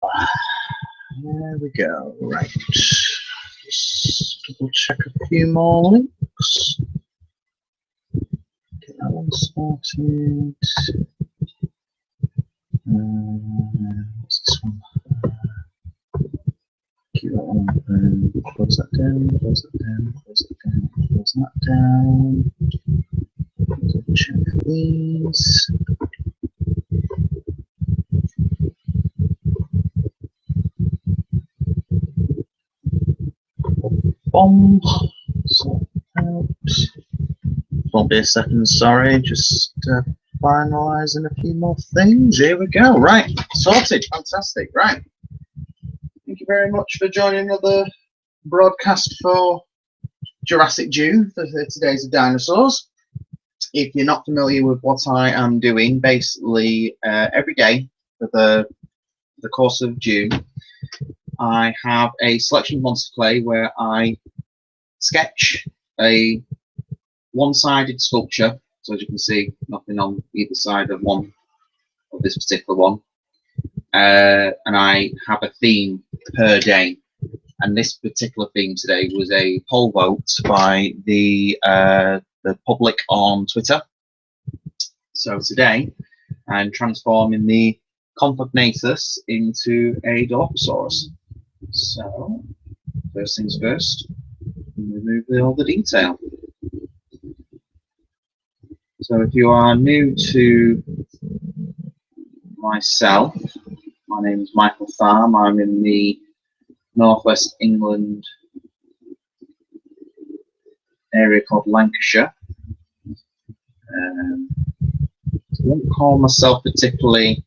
There we go. Right. Just double check a few more links. Get that one sorted. What's this one? Keep that one open. Close that down. Close that down. Close that down. Close that down. Double check these. Bomb. Sort out. Won't be a second, sorry, just finalising a few more things. Here we go. Right, sorted. Fantastic. Right. Thank you very much for joining another broadcast for Jurassic June for 30 Days of Dinosaurs. If you're not familiar with what I am doing, basically every day for the course of June, I have a selection of monster clay where I sketch a one-sided sculpture. So as you can see, nothing on either side of one of this particular one, and I have a theme per day. And this particular theme today was a poll vote by the public on Twitter. So today I'm transforming the Compognathus into a Dilophosaurus. So first things first, remove all the detail. So if you are new to myself, my name is Michael Farm. I'm in the northwest England area called Lancashire. I won't call myself particularly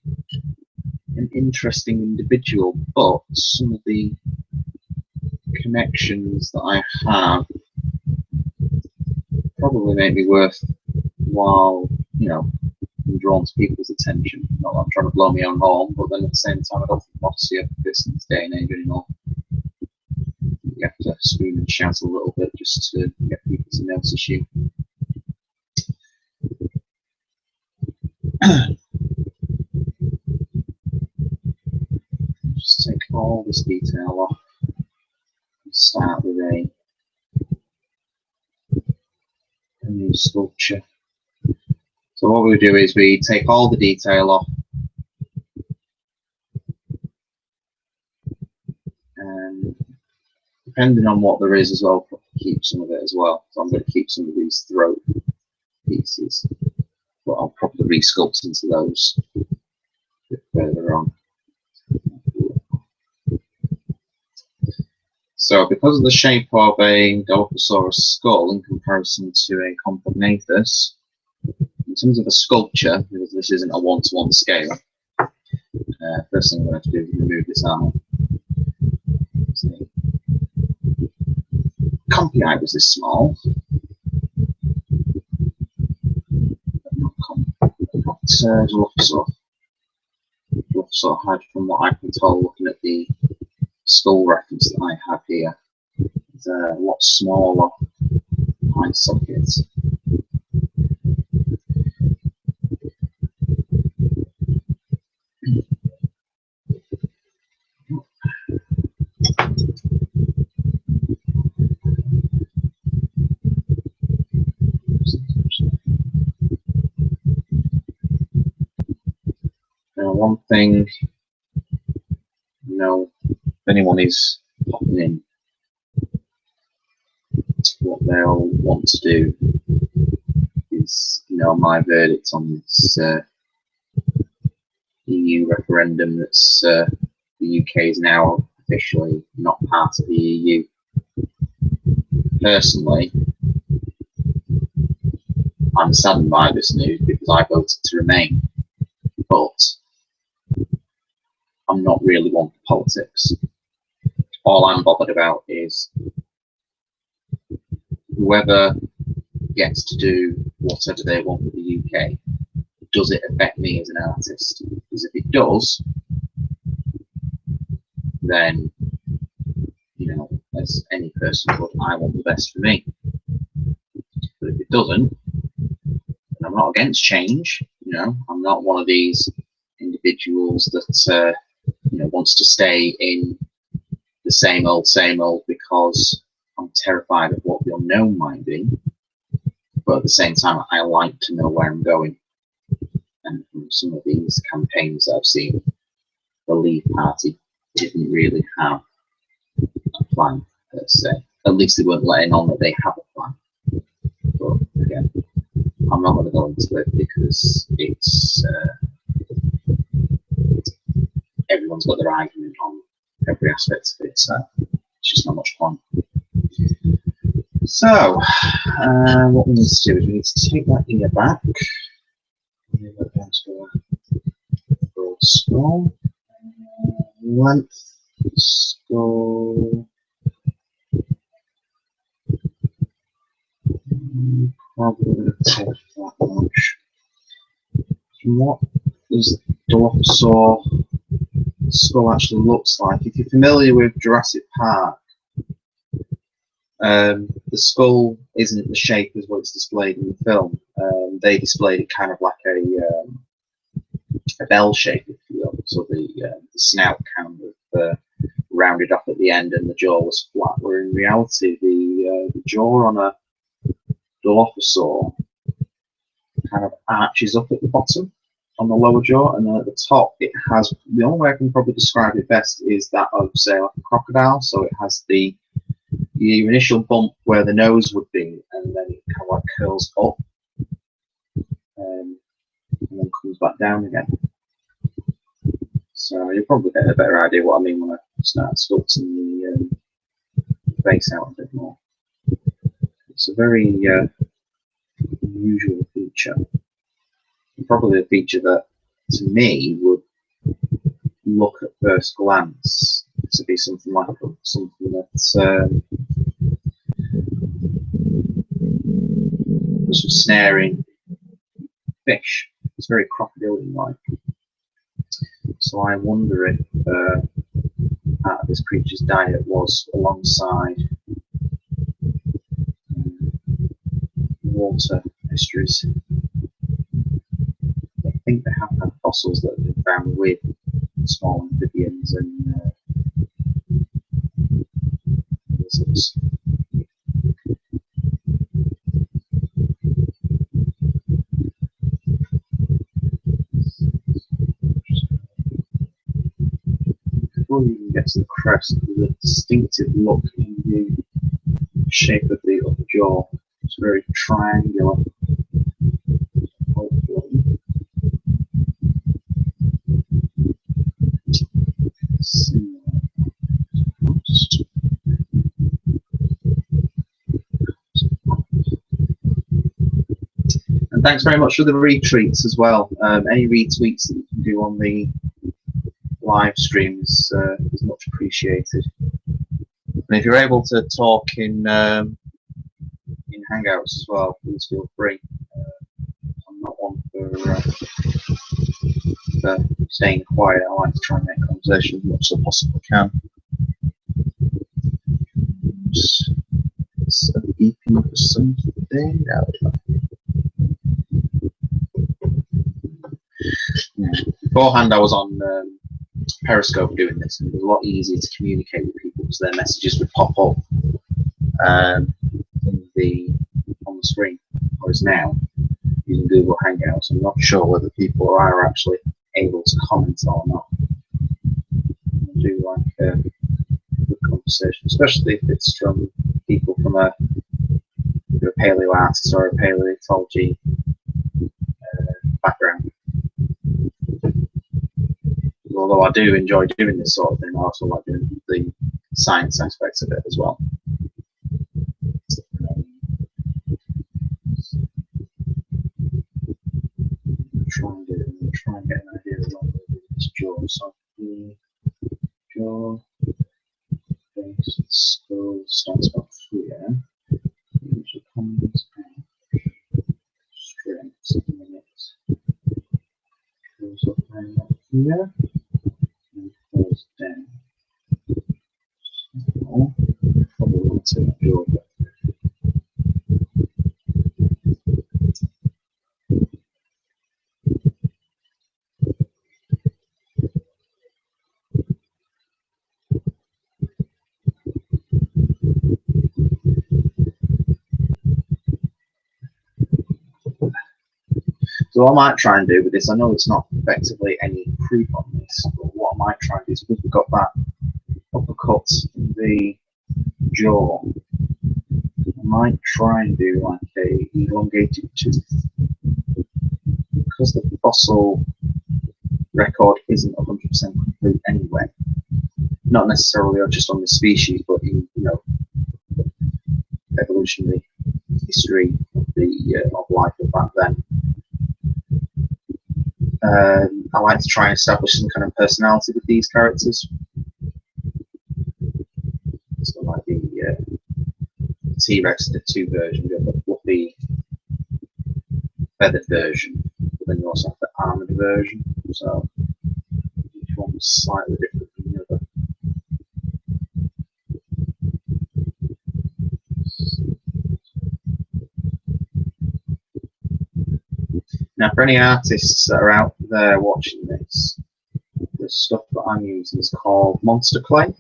an interesting individual, but some of the connections that I have probably make me worthwhile, you know, I'm drawn to people's attention. Not that I'm trying to blow my own horn, but then at the same time I don't think modesty of this in this day and age anymore. You have to scream and shout a little bit just to get people to notice you. Just take all this detail off and start with a new sculpture. So what we do is we take all the detail off, and depending on what there is as well, keep some of it as well. So I'm going to keep some of these throat pieces, but I'll probably resculpt into those a bit further on. So because of the shape of a Dilophosaurus skull in comparison to a Compognathus, in terms of a sculpture, because this isn't a one-to-one scale, first thing I'm going to have to do is remove this arm. Compii was this small, but not Dilophosaur. Dilophosaur had, from what I can tell, looking at the skull reference that I have here, is a lot smaller eye socket. Now, one thing, you know, if anyone is popping in, what they'll want to do is, you know, my verdict on this EU referendum that's the UK is now officially not part of the EU. Personally, I'm saddened by this news because I voted to remain, but I'm not really one for politics. All I'm bothered about is whoever gets to do whatever they want with the UK, does it affect me as an artist? Because if it does, then, you know, as any person would, I want the best for me. But if it doesn't, then I'm not against change. You know, I'm not one of these individuals that wants to stay in the same old because I'm terrified of what the unknown might be. But at the same time, I like to know where I'm going. And from some of these campaigns that I've seen, the lead party didn't really have a plan per se. At least they weren't letting on that they have a plan. But again, I'm not going to go into it because it's everyone's got their argument on every aspect of it, so it's just not much fun. So, what we need to do is we need to take that ear back. We're going to a broad skull. Length, skull. Probably going to take that much. What does the dinosaur skull actually looks like? If you're familiar with Jurassic Park, the skull isn't the shape as what it's displayed in the film. They displayed it kind of like a bell shape, if you will. So the snout kind of rounded off at the end, and the jaw was flat. Where in reality, the jaw on a Dilophosaur kind of arches up at the bottom on the lower jaw, and then at the top it has, the only way I can probably describe it best is that of, say, like a crocodile. So it has the initial bump where the nose would be, and then it kind of like curls up and then comes back down again. So you'll probably get a better idea what I mean when I start sculpting the face out a bit more. It's a very unusual feature. Probably a feature that, to me, would look at first glance to be something like something that was snaring fish. It's very crocodilian-like. So I wonder if part of this creature's diet was alongside water estuaries. I think they have had fossils that have been found with small amphibians and lizards. Before you even get to the crest, there's a distinctive look in the shape of the upper jaw. It's very triangular. Hopefully. And thanks very much for the retweets as well. Any retweets that you can do on the live streams is much appreciated. And if you're able to talk in Hangouts as well, please feel free. I'm not one for staying quiet. I like to try and make conversation as much as I possibly can. It's beeping for something. Yeah. Beforehand, I was on Periscope doing this, and it was a lot easier to communicate with people because their messages would pop up on the screen. Whereas now, using Google Hangouts, I'm not sure whether people are actually able to comment or not. I do like a good conversation, especially if it's from people from a paleo artist or a paleontology background. Although I do enjoy doing this sort of thing, I also like doing the science aspects of it as well. Try and get an idea of what this jaw. So the jaw, face, skull starts about here. Usually comes out straight, and then it goes up around up here and falls down. So, probably want to take the jaw back. So what I might try and do with this, I know it's not effectively any proof on this, but what I might try and do is, because we've got that uppercut in the jaw, I might try and do like a elongated tooth, because the fossil record isn't 100% complete anyway. Not necessarily just on the species, but in evolutionary history of the of life of back then. I like to try and establish some kind of personality with these characters. So like the T-Rex, the 2 version, you have the fluffy feathered version, but then you also have the armoured version. So each one's slightly different from the other. Now, for any artists that are out there watching this, the stuff that I'm using is called monster clay,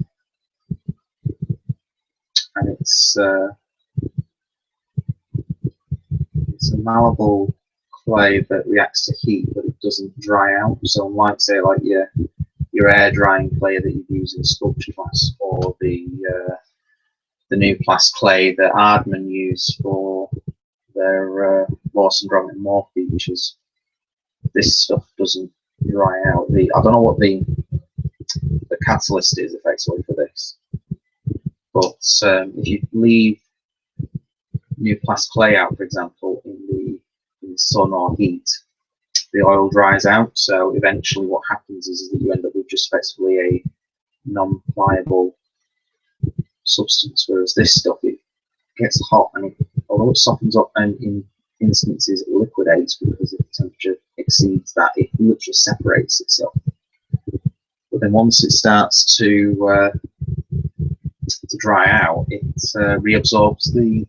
and it's a malleable clay that reacts to heat, but it doesn't dry out. So, unlike say like your air drying clay that you use in sculpture class, or the new class clay that Aardman used for their Lawson Gromit Morph features, this stuff doesn't dry out. I don't know what the catalyst is effectively for this, but if you leave new class clay out, for example, in the sun or heat, the oil dries out. So eventually, what happens is that you end up with just effectively a non-pliable substance. Whereas this stuff, it gets hot, and although it softens up and in instances it liquidates because if the temperature exceeds that, it literally separates itself. But then once it starts to dry out, it reabsorbs the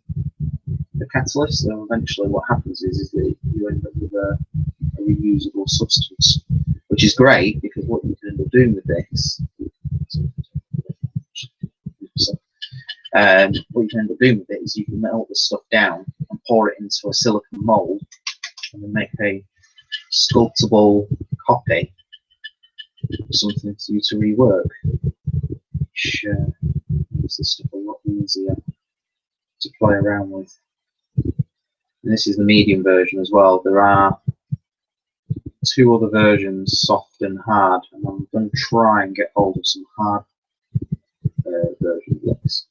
catalyst. So eventually what happens is that you end up with a reusable substance, which is great, because what you can end up doing with this, what you can end up doing with it is you can melt the stuff down and pour it into a silicone mold and then make a sculptable copy of something for you to rework, which makes this stuff a lot easier to play around with. And this is the medium version as well. There are 2 other versions, soft and hard, and I'm going to try and get hold of some hard version of this.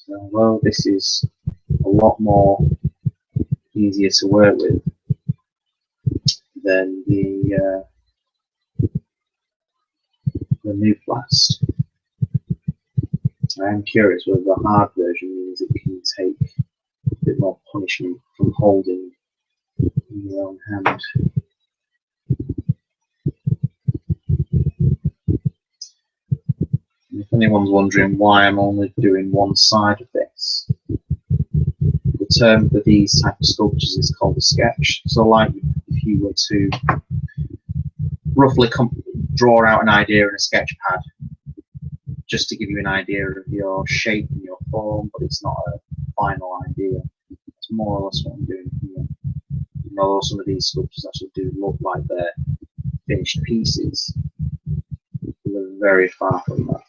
So although this is a lot more easier to work with than the new plast, I am curious whether the hard version means it can take a bit more punishment from holding in your own hand. And if anyone's wondering why I'm only doing one side of this, the term for these type of sculptures is called a sketch. So like if you were to roughly draw out an idea in a sketch pad, just to give you an idea of your shape and your form, but it's not a final idea. It's more or less what I'm doing here. Although some of these sculptures actually do look like they're finished pieces, they're very far from that.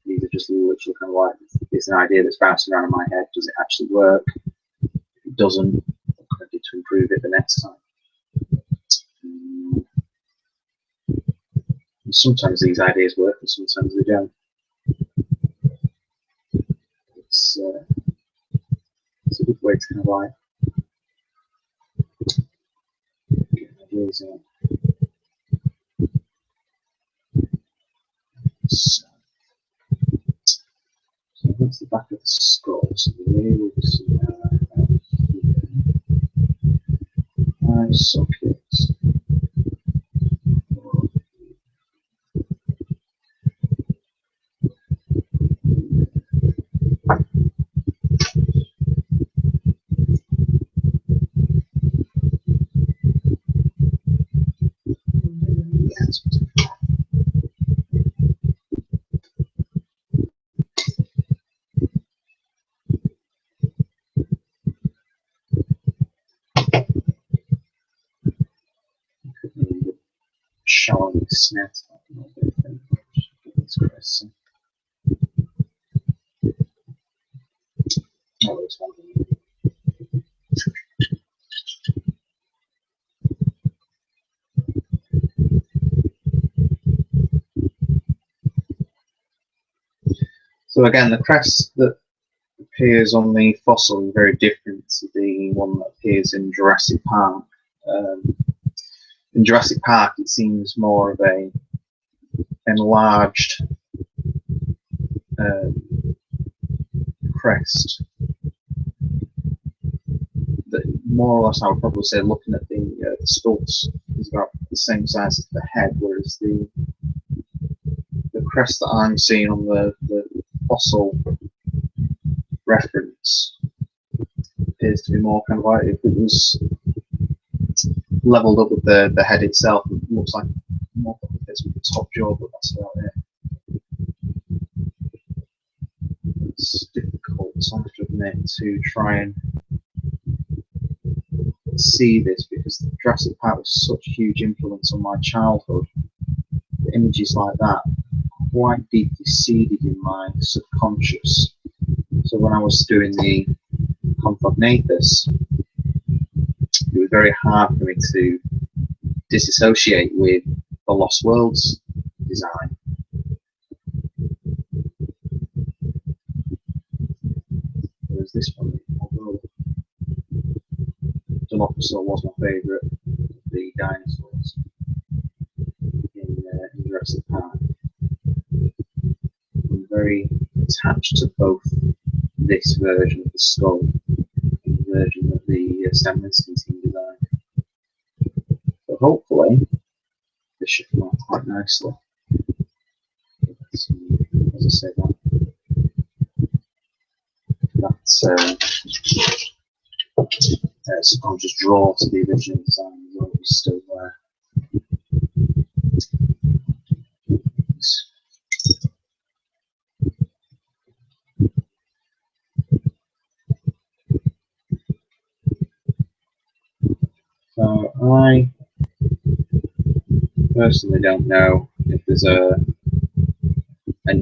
These are just literally kind of like, it's an idea that's bouncing around in my head. Does it actually work? If it doesn't, what can I do to improve it the next time? And sometimes these ideas work and sometimes they don't. It's a good way to kind of like get ideas out. So that's the back of the skull. So the way we'll see here. Eye sockets. Smith. So again, the crest that appears on the fossil is very different to the one that appears in Jurassic Park. In Jurassic Park, it seems more of a enlarged crest. That more or less, I would probably say, looking at the sculpts, is about the same size as the head, whereas the crest that I'm seeing on the fossil reference appears to be more kind of like if it was leveled up with the head itself. It looks like more fits with the top jaw, but that's about it. It's difficult, I have to admit, to try and see this because the Jurassic Park was such a huge influence on my childhood. The images like that are quite deeply seeded in my subconscious. So when I was doing the Confognathus, it was very hard for me to disassociate with the Lost Worlds design. Whereas this one, although Dilophosaur was my favourite of the dinosaurs in Jurassic Park, I'm very attached to both this version of the skull and the version of the Sam Winston team designed. So hopefully this should come out quite nicely. As I say, that subconscious draw to the original design is always still there. So I personally don't know if there's an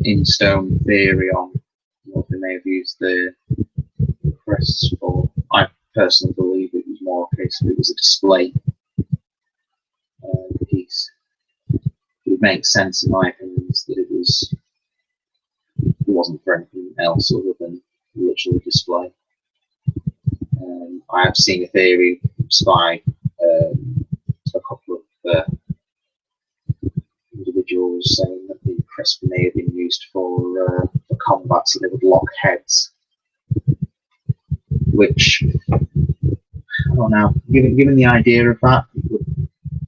in-stone theory on what they may have used the crests for. I personally believe it was more a case of it was a display piece. It would make sense in my opinion that it wasn't for anything else other than literally display. I have seen a theory by a couple of individuals saying that the crest may have been used for combat, so they would lock heads. Which, I don't know, given the idea of that, it would, I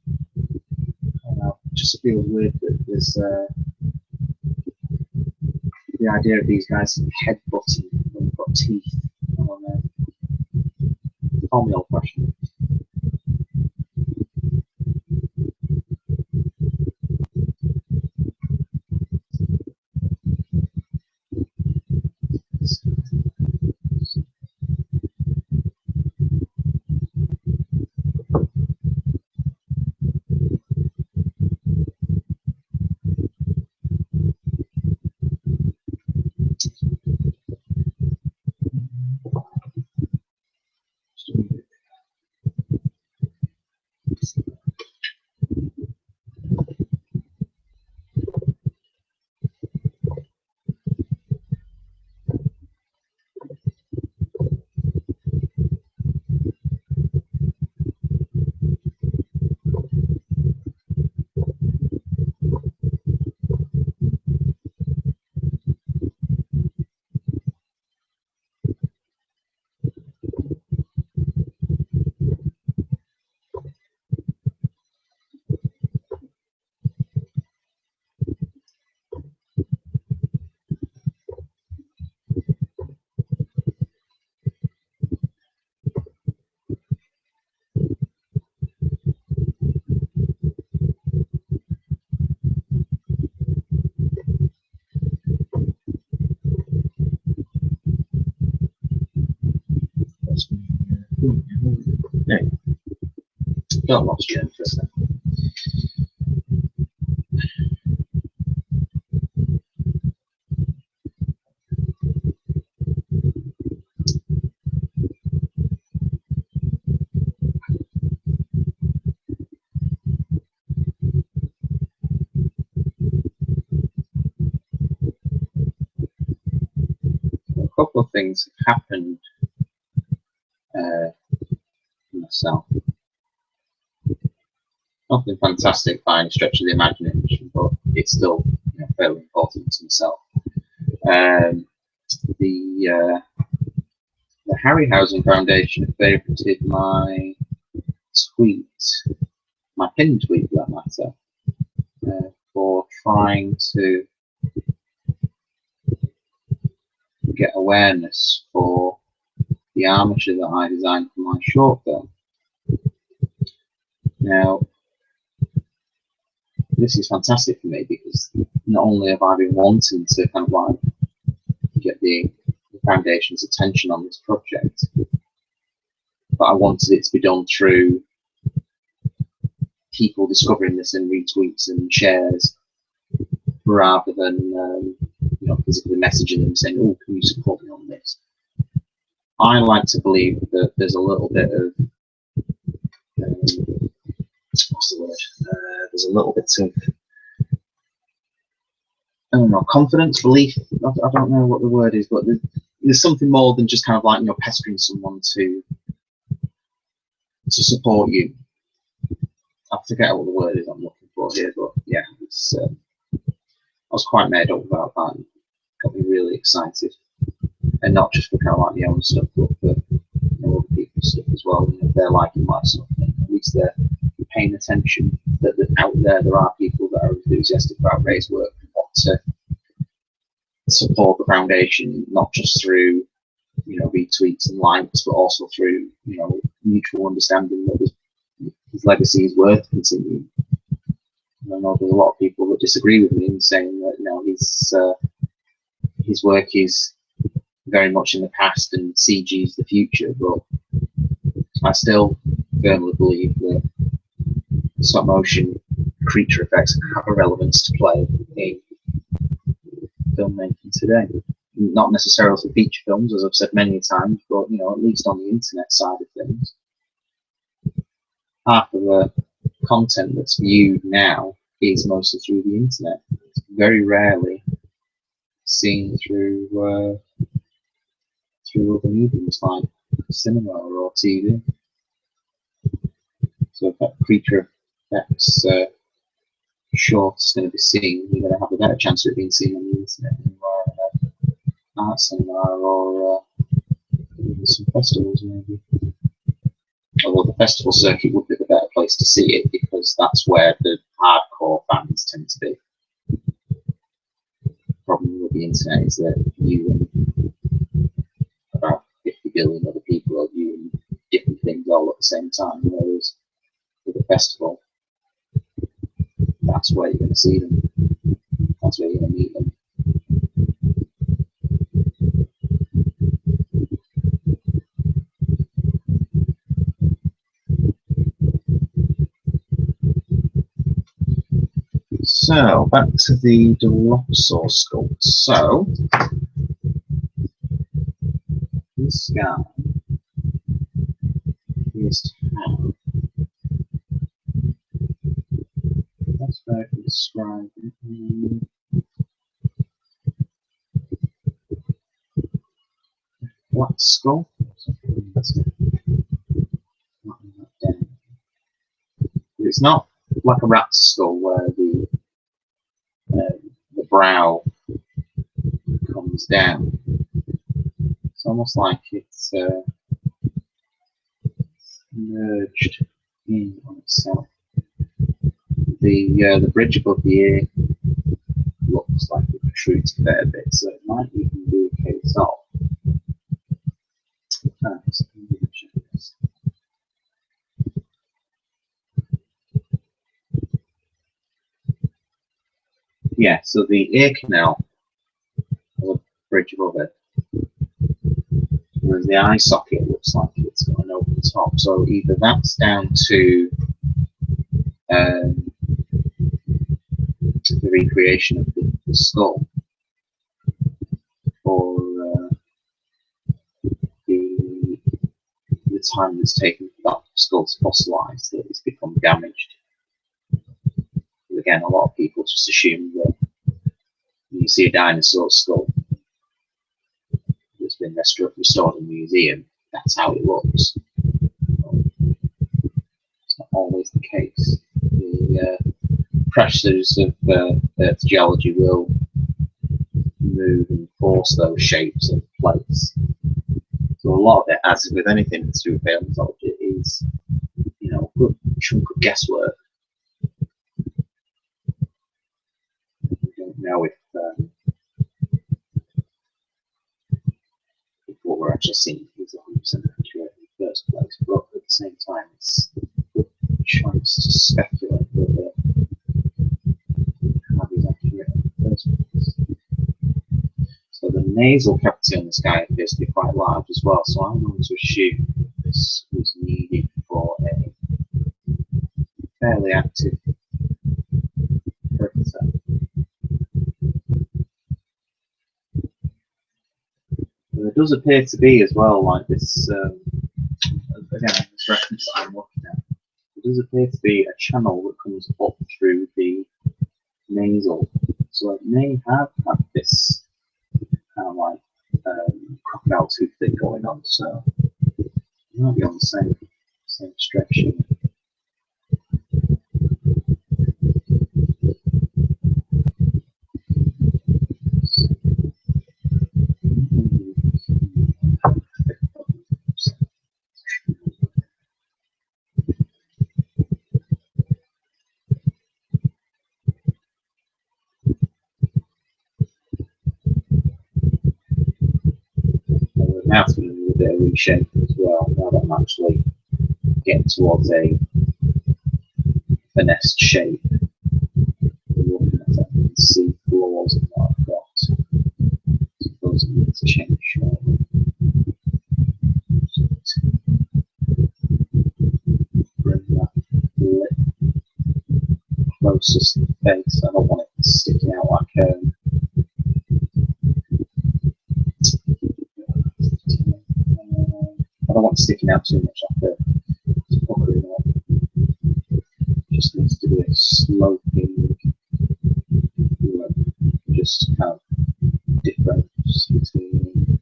don't know, just feels weird that there's the idea of these guys headbutting when they've got teeth. I don't know. Call me old fashioned. Yeah, got lost your interest then. couple of things have happened myself. Nothing fantastic by any stretch of the imagination, but it's still fairly important to myself. The Harryhausen Foundation have favorited my tweet, my pinned tweet for that matter, for trying to get awareness for the armature that I designed for my short film. Now, this is fantastic for me because not only have I been wanting to kind of like get the foundation's attention on this project, but I wanted it to be done through people discovering this in retweets and shares, rather than physically messaging them saying, "Oh, can you support me on this?" I like to believe that there's a little bit of what's the word? There's a little bit of confidence, belief. I don't know what the word is, but there's something more than just kind of like pestering someone to support you. I forget what the word is I'm looking for here, but yeah, I was quite made up about that. It got me really excited, and not just for kind of like the own stuff, but for other people's stuff as well. If they're liking my stuff, at least they're paying attention that out there are people that are enthusiastic about Ray's work and want to support the foundation, not just through retweets and likes, but also through mutual understanding that his legacy is worth continuing. And I know there's a lot of people that disagree with me in saying that his work is very much in the past and CG is the future, but I still firmly believe that stop motion creature effects have a relevance to play in filmmaking today. Not necessarily for feature films, as I've said many times, but at least on the internet side of things. Half of the content that's viewed now is mostly through the internet. It's very rarely seen through other mediums like cinema or TV. So if that creature effects short is going to be seen, you're going to have a better chance of it being seen on the internet than art cinema or some festivals maybe. Although the festival circuit would be the better place to see it because that's where the hardcore fans tend to be. The problem with the internet is that you and about 50 billion other people are viewing different things all at the same time, whereas with a festival, that's where you're going to see them. That's where you're going to meet them. So, back to the dinosaur sculpt. So, this guy is to have, that's how I can describe it. Flat skull. It's not like a rat's skull where the brow comes down. It's almost like it's merged in on itself. The bridge above the ear looks like it protrudes a fair bit, so it might even be a case of. Yeah, so the ear canal, or the bridge above it, whereas the eye socket looks like it's got an open top. So either that's down to the recreation of the skull, or the time that's taken for that skull to fossilise, that it's become damaged. And again, a lot of people just assume that when you see a dinosaur skull, it's it's been restored in a museum, that's how it looks. It's not always the case. The pressures of Earth's geology will move and force those shapes into place. So a lot of it, as with anything that's through paleontology, is, you know, a good chunk of guesswork. We don't know if what we're actually seeing is 100% accurate in the first place, but at the same time, it's a good chance to speculate that how is accurate in the first place. So the nasal cavity on this guy appears to be quite large as well, so I'm going to assume this was needed for a fairly active predator. There does appear to be as well, like this, again, this reference that I'm looking at, there does appear to be a channel that comes up through the nasal, so it may have had this kind of like crocodile tooth thing going on, so it might be on the same stretch. The mouth's going to need a bit of reshape as well, now that I'm actually getting towards a finessed shape. Looking at it, you can see flaws in what I've got. I suppose it needs to change shortly. Bring that lip closest to the face. I don't want it sticking out like I don't want it sticking out too much like a puckering up. Just needs to be a sloping, just kind of difference between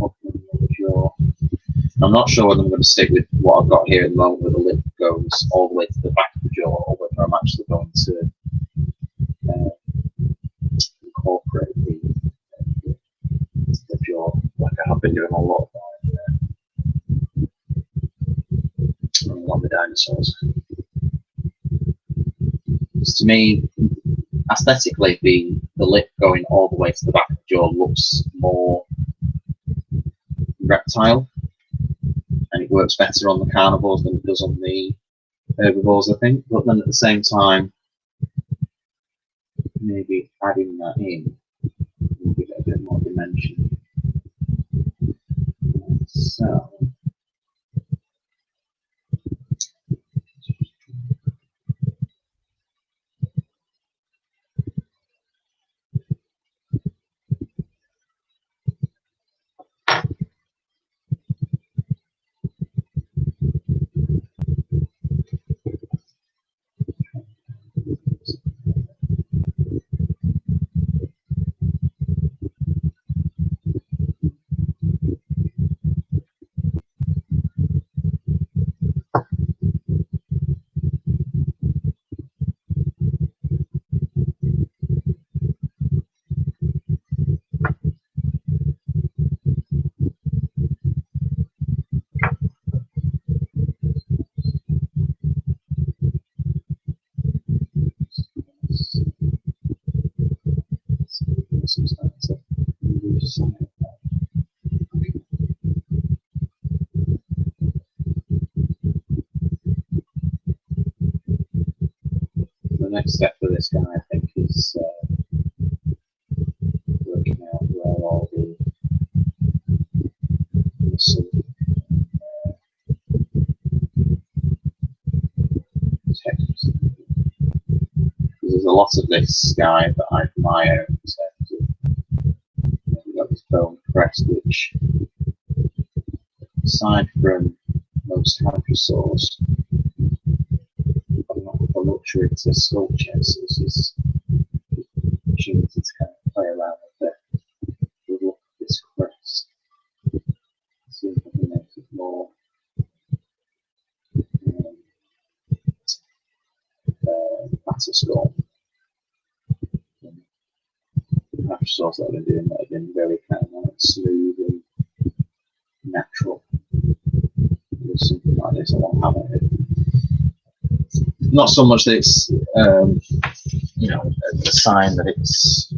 opening the jaw. I'm not sure whether I'm going to stick with what I've got here at the moment, where the lip goes all the way to the back of the jaw, or whether I'm actually going to incorporate the jaw, like I have been doing a lot on the dinosaurs. Because to me, aesthetically, the lip going all the way to the back of the jaw looks more reptile, and it works better on the carnivores than it does on the herbivores, I think. But then at the same time, maybe adding that in will give it a bit more dimension. So the next step for this guy, I think, is working out where all the muscle textures. Because there's a lot of this guy that I admire in terms of, we've got this bone crest, which, aside from most hadrosaurs, I'm not the luxury to sculpture, so this is an opportunity to kind of play around with the look of this crest. sauce that I've been doing that have been very kind of like smooth and natural. With something like this, I want to have it. Not so much that it's you know, a sign that it's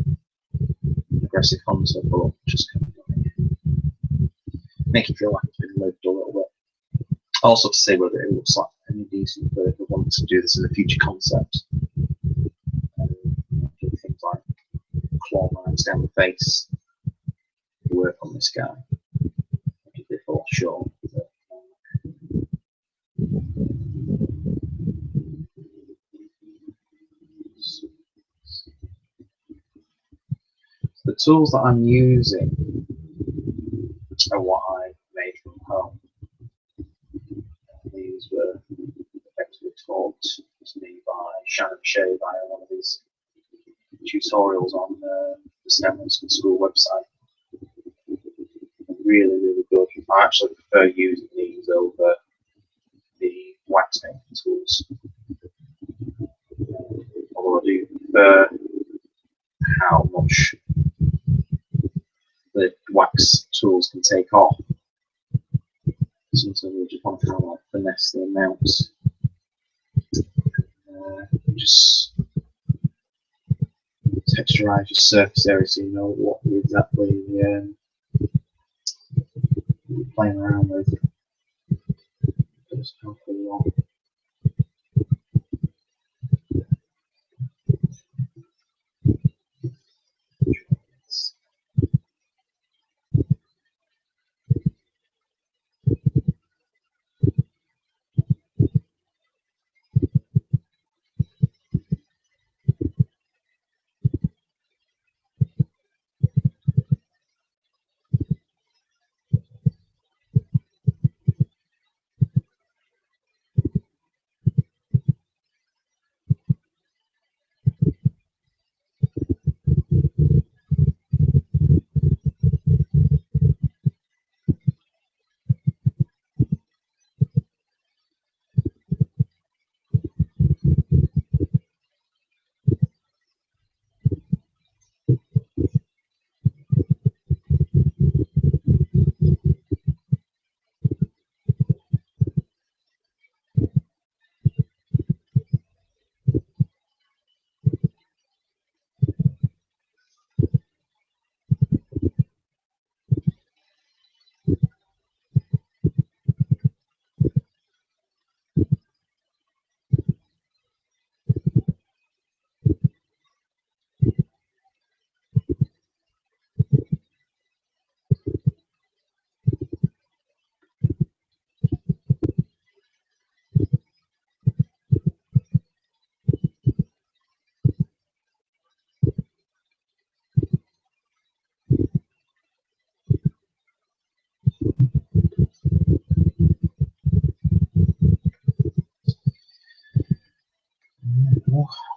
aggressive hunter, but just kind of like make it feel like it's been lived a little bit. Also to say whether it looks like any decent bird that wants to do this in a future concept. Do things like claw lines down the face to work on this guy. I did before, sure. But, the tools that I'm using are what I made from home. These were effectively taught to me by Shannon Shea via one of his tutorials on the STEM School website. Really, really good. I actually prefer using these over the wax painting tools. Although I do prefer how much the wax tools can take off. Sometimes you just want to kind of like finesse the amounts. Just texturize your surface area so you know what you're exactly playing around with. Just helpful along.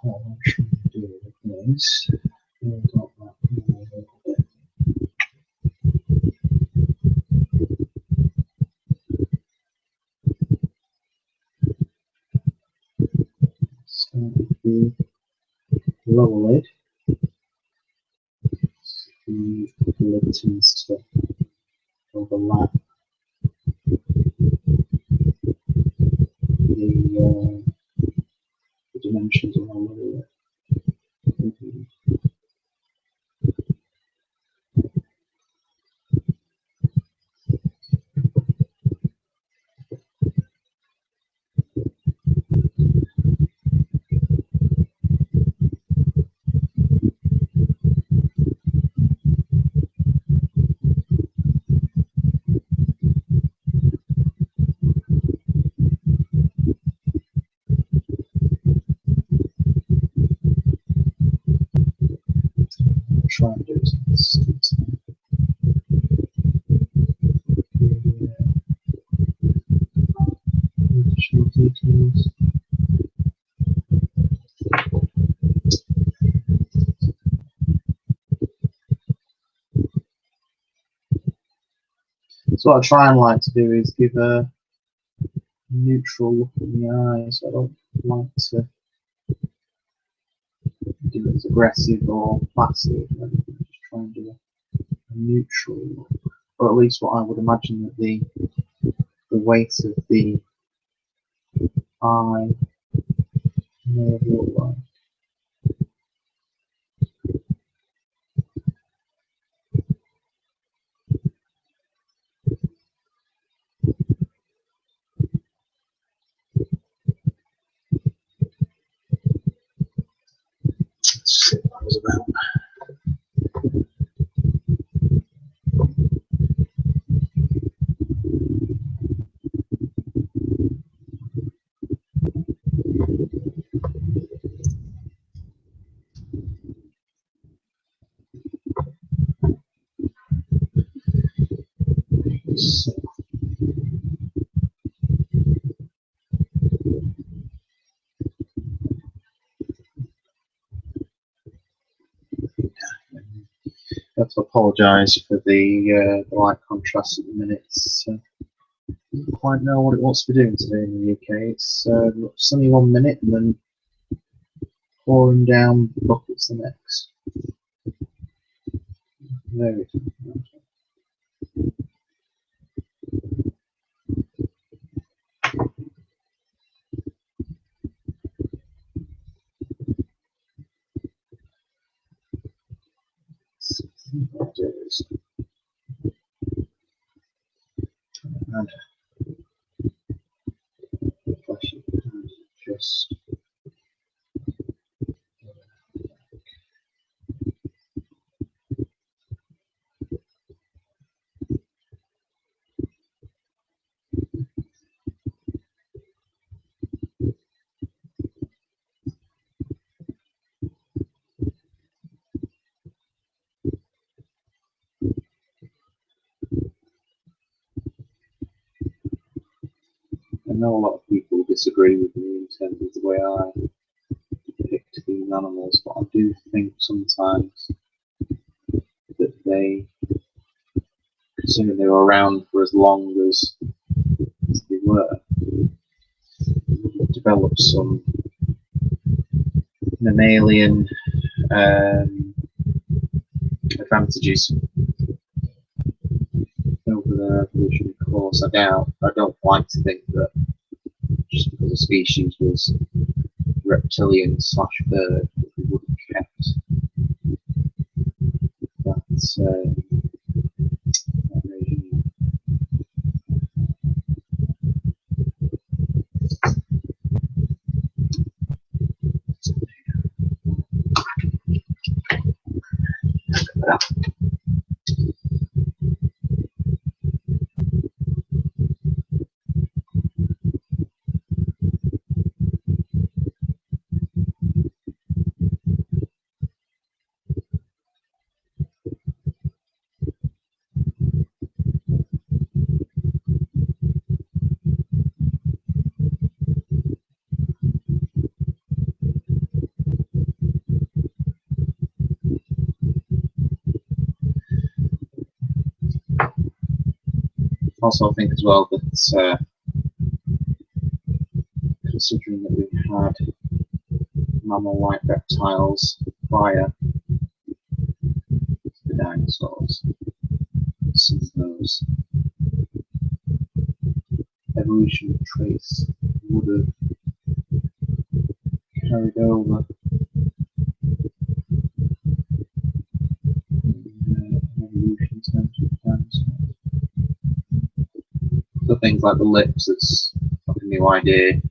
What I'm trying to do is build up that more a little bit. Start with the lower lid. The lid tends to overlap the dimensions of our lower lid. Try and do some additional details. So what I try and like to do is give a neutral look in the eyes. I don't like to do it as aggressive or passive. I just neutral, or at least what I would imagine that the weight of the eye may look like. Let's see what that was about. So, I have to apologise for the light contrast at the minute. It's, don't quite know what it wants to be doing today in the UK. It's sunny 1 minute and then pouring down buckets the next. Very different. And just I know a lot of people disagree with me in terms of the way I depict these animals, but I do think sometimes that they, considering they were around for as long as they were, developed some mammalian advantages over their evolutionary course. I don't like to think that just because a species was reptilian / bird, that we would have kept that regime. Also, I think as well that considering that we had mammal-like reptiles prior to the dinosaurs, some of those evolutionary traits would have carried over in evolution in terms of dinosaurs. So things like the lips, it's not a new idea.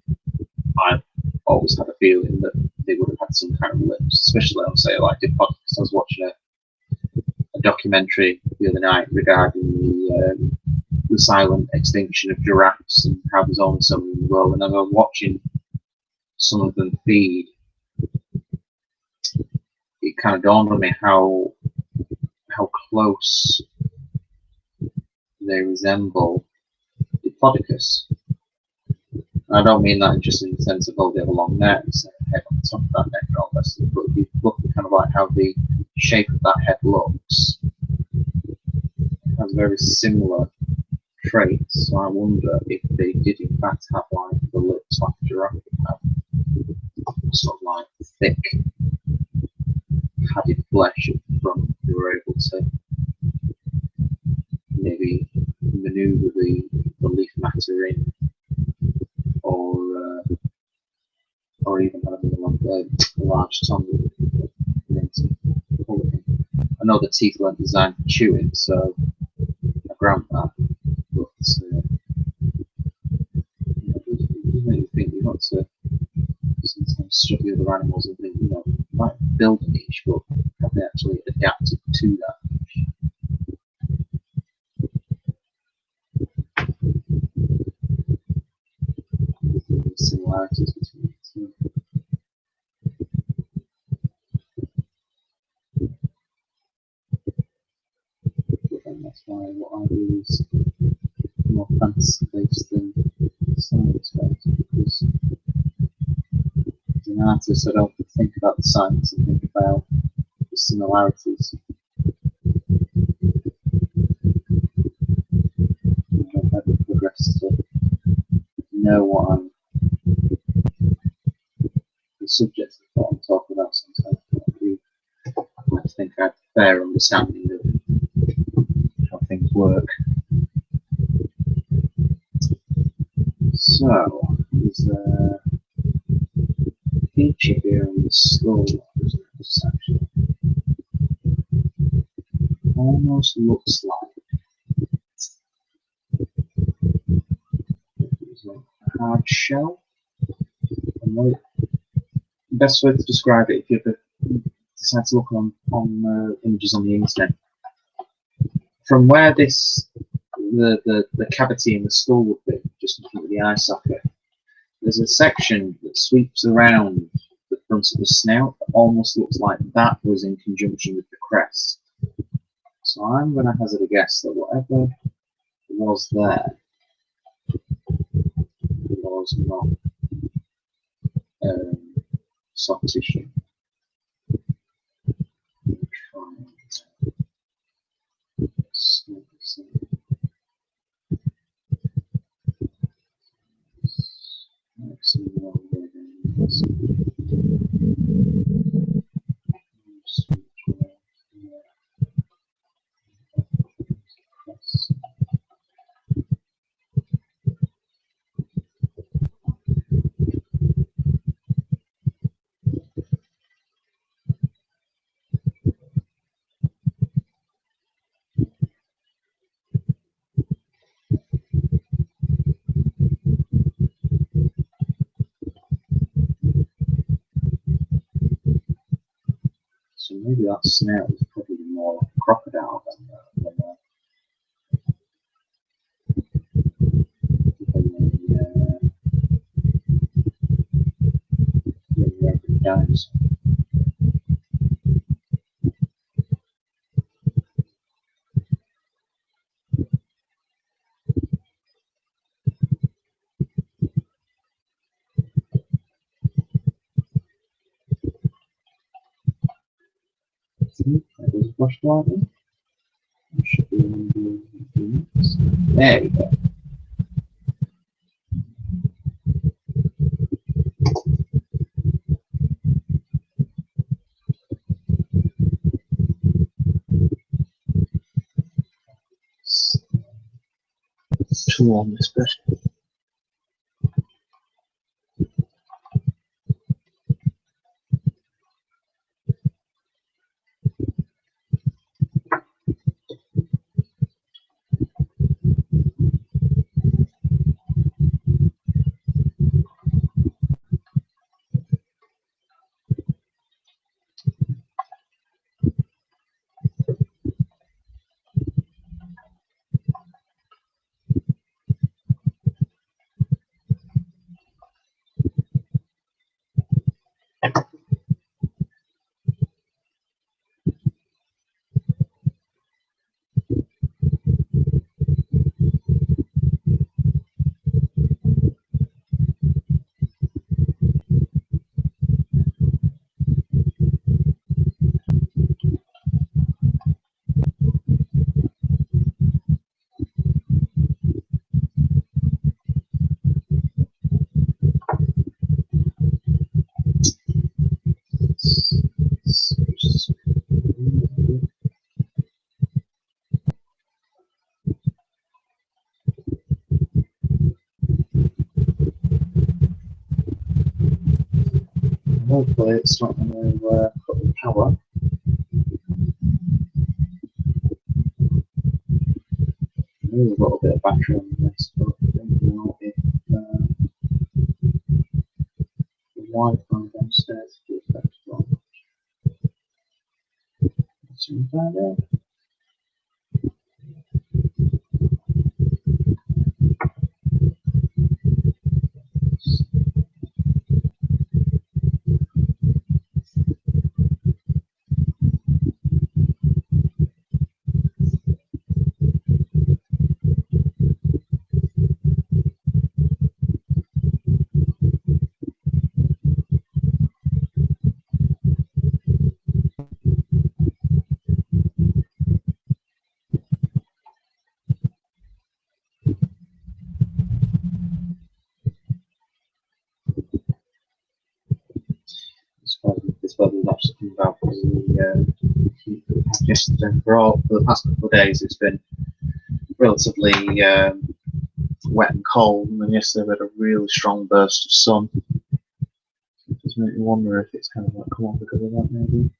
I've always had a feeling that they would have had some kind of lips, especially on, say, like the podcast. I was watching a documentary the other night regarding the silent extinction of giraffes and how there's only some in the world. And I was watching some of them feed. It kind of dawned on me how close they resemble Diplodocus. I don't mean that just in the sense of, oh, they have a long neck, so head on top of that neck and all that stuff, but if you look at kind of like how the shape of that head looks, it has very similar traits. So I wonder if they did in fact have like the lips like a giraffe would have, sort of like thick, padded flesh at the front. They were able to maybe maneuver the leaf matter in, or even having a large tongue to pull it in. I know the teeth weren't designed for chewing, so I grant that. But it does make you think. You've got to sometimes study other animals and think, you might build a niche, but have they actually adapted to that niche? The similarities between the two. But then that's why what I do is more fantasy based than science based, because as an artist I don't think about the science, I think about the similarities. I don't ever progress to know what the subject of what I'm talking about sometimes. I think I have a fair understanding of how things work. So, there's a feature here on the skull, isn't it? This actually almost looks like it's a hard shell. And the best way to describe it, if you ever decide to look on images on the internet, from where the cavity in the skull would be, just looking at the eye socket, there's a section that sweeps around the front of the snout that almost looks like that was in conjunction with the crest. So I'm going to hazard a guess that whatever was there was not soft tissue. So maybe that snout is probably more like a crocodile than a dinosaur. There's a flashlight in. Should be in the there we go. Too long, especially. hopefully it's not going to cut the power. There is a little bit of battery on this, but I don't know if the Wi-Fi downstairs is affected or not. Let's find out. This weather's actually come about because of the heat that we had yesterday. For the past couple of days, it's been relatively wet and cold, and then yesterday we had a really strong burst of sun. It does make me wonder if it's kind of like come on because of that, maybe.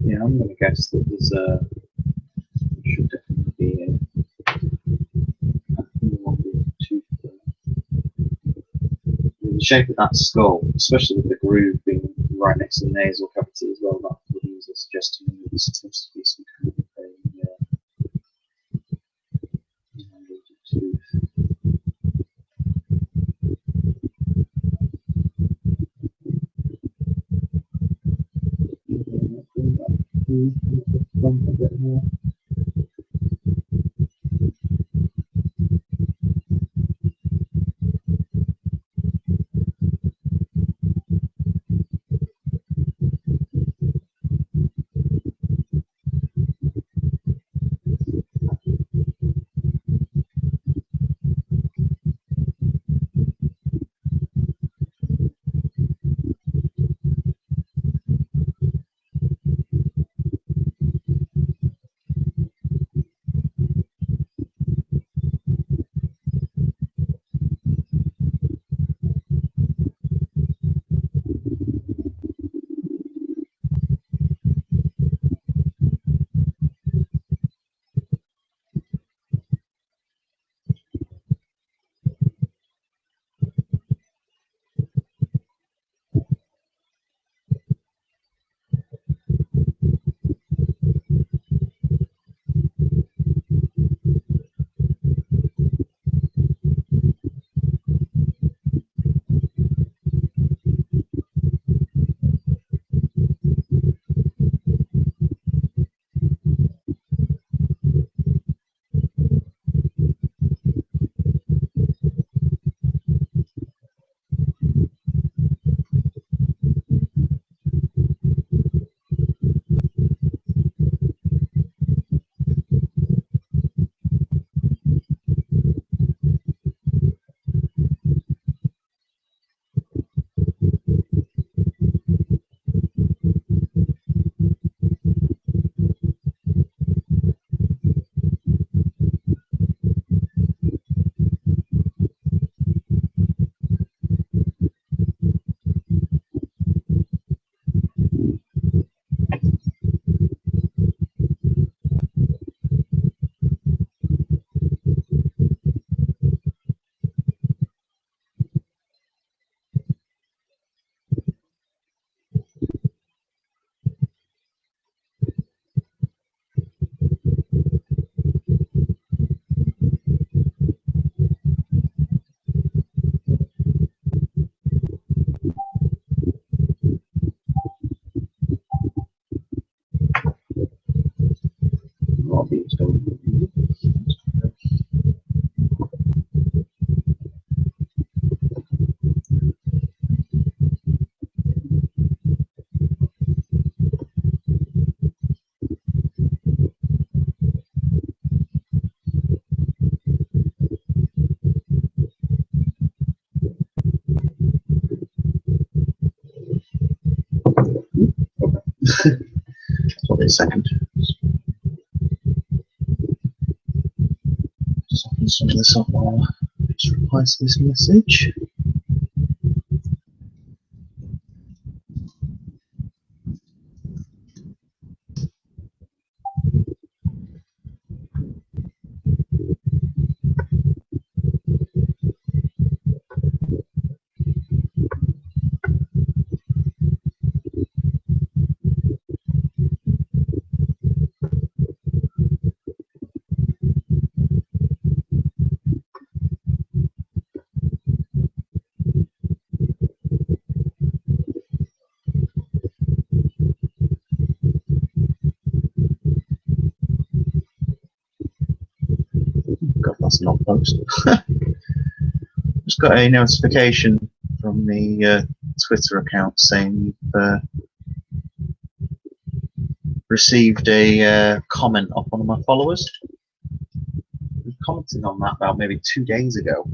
Yeah, I'm going to guess that there's should definitely be a tooth there. The shape of that skull, especially with the groove being right next to the nasal cavity as well, that would usually suggest to me that this seems to be some kind of a tooth. Bring that front a bit more. a second. Soften some of this up while I just reply to this message. God, that's not post. Just got a notification from the Twitter account saying you've received a comment off one of my followers. We commented on that about maybe 2 days ago.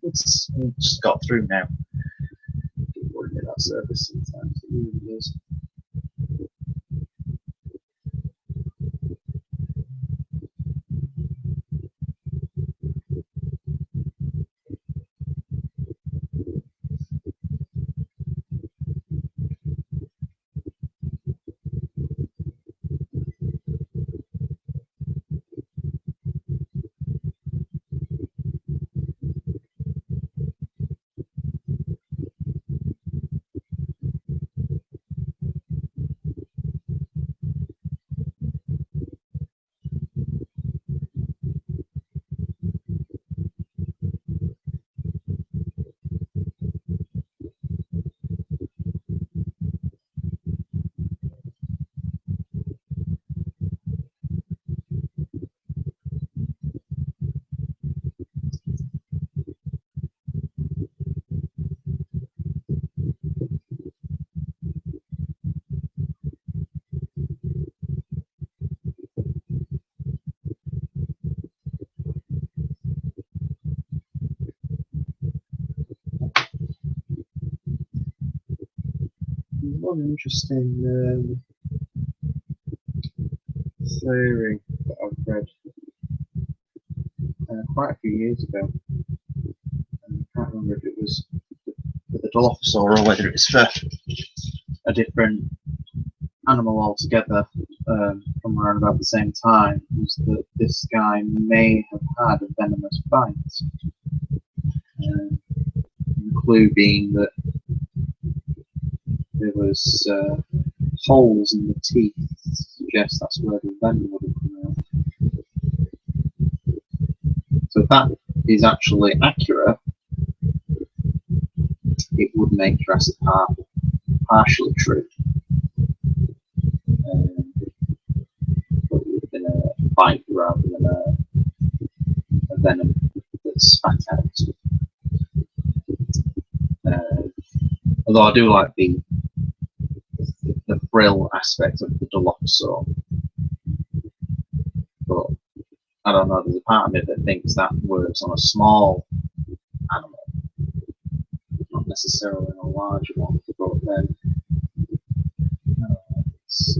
It's just got through now. Keep worrying about that service sometimes. It really is. One interesting theory that I've read quite a few years ago. And I can't remember if it was for the Dilophosaur or whether it was for a different animal altogether from around about the same time, was that this guy may have had a venomous bite. The clue being that there was holes in the teeth to suggest that's where the venom would have come out. So if that is actually accurate, it would make Jurassic Park partially true. But it would have been a bite rather than a venom that's spat out. Although I do like the frill aspect of the Dilophosaur, but I don't know, there's a part of me that thinks that works on a small animal, not necessarily on a large one, but then it's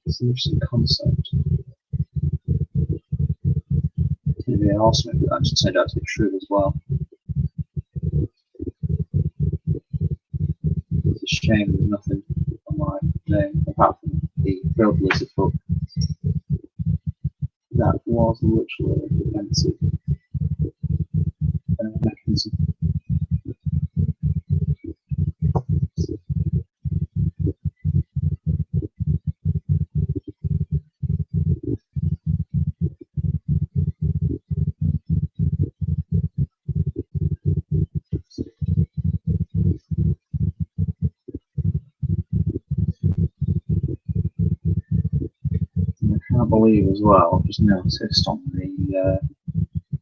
it's an interesting concept. Maybe an awesome if that just turned out to be true as well. It's a shame there's nothing on my name apart from the frilled lizard book. That was literally a defensive mechanism. I can't believe as well, I've just noticed on the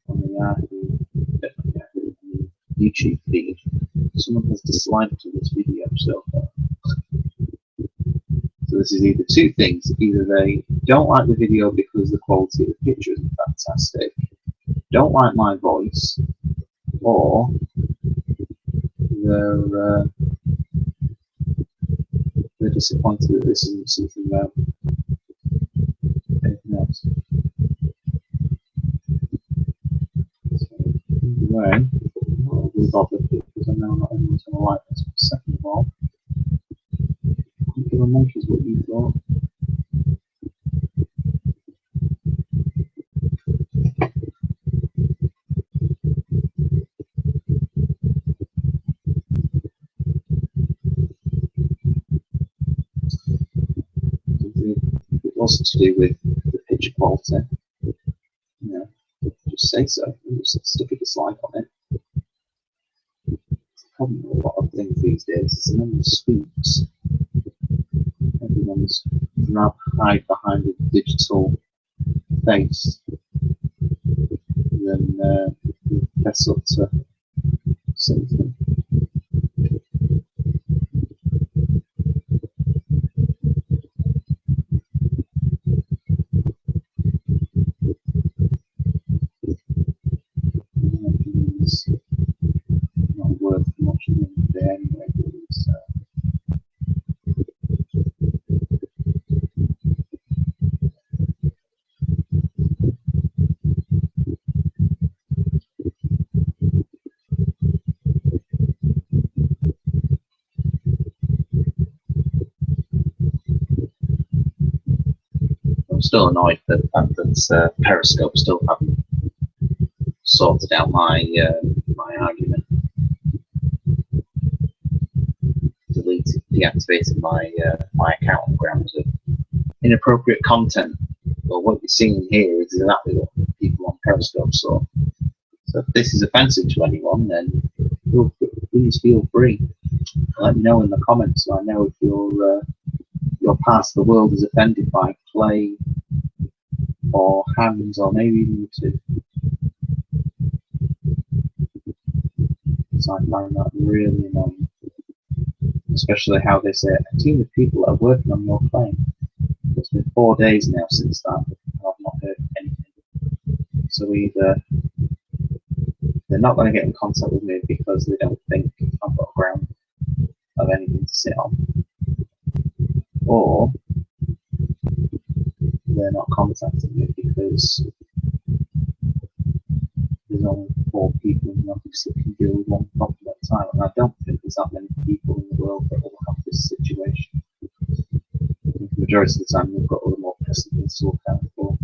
Yahoo YouTube feed, someone has disliked this video so far. So this is either two things: either they don't like the video because the quality of the picture isn't fantastic, don't like my voice, or they're disappointed that this isn't something anything else. So anyway, I'm not really bothered because I know not everyone's going to like this. But second of all, give a monkeys what you thought. If it wasn't to do with the picture quality, you know, just say so and just stick a dislike on it. It's a problem with a lot of things these days. It's the number of spooks. Everyone's rather hide behind a digital face than fess up to something. It's not worth much of them there anyway, really, so. I'm still annoyed that the fact that Periscope still haven't sorted out my my argument. Deactivated my account on grounds of inappropriate content. Well, what you're seeing here is exactly what people on Periscope saw. So if this is offensive to anyone, then please feel free. Let me know in the comments so I know if your part of the world is offended by play or hands or maybe even two. So I find that really annoying. Especially how they say a team of people are working on your claim. It's been 4 days now since that, and I've not heard anything. So either they're not going to get in contact with me because they don't think I've got a ground of anything to sit on, or they're not contacting me because there's only 4 people in the office that can deal with one problem at a time, and I don't think there's that many people in the world that will have this situation. I think the majority of the time we've got other more pressing things to look out for.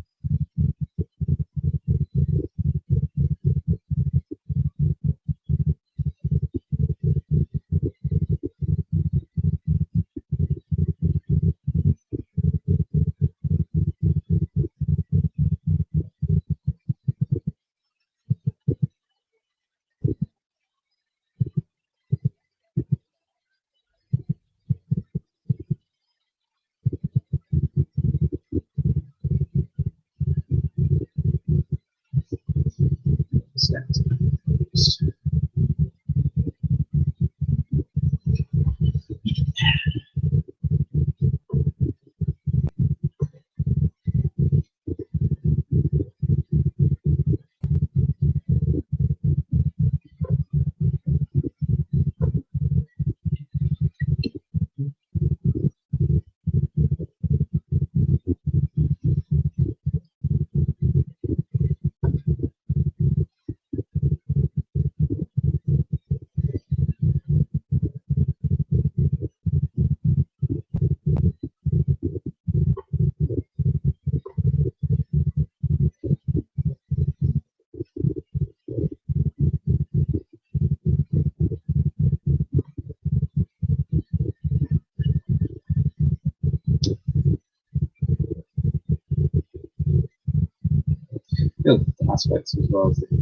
The other aspect as well is if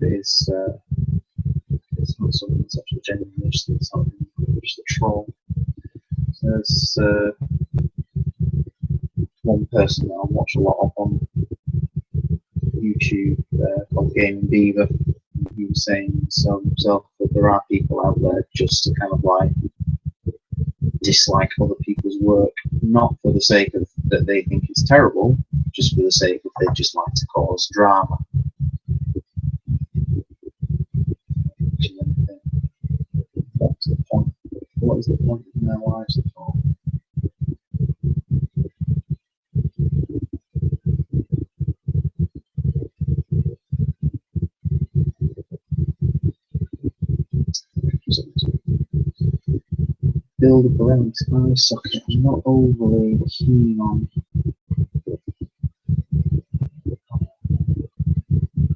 it's not something that's actually genuine, it's something just a troll. So there's one person that I watch a lot of on YouTube called Gaming Beaver. He was saying so himself that there are people out there just to kind of like dislike other people's work, not for the sake of that they think it's terrible, just for the sake of they just like to cause drama. What's the point? What is the point in their lives at all? Build a bright eye socket. I'm not overly keen on.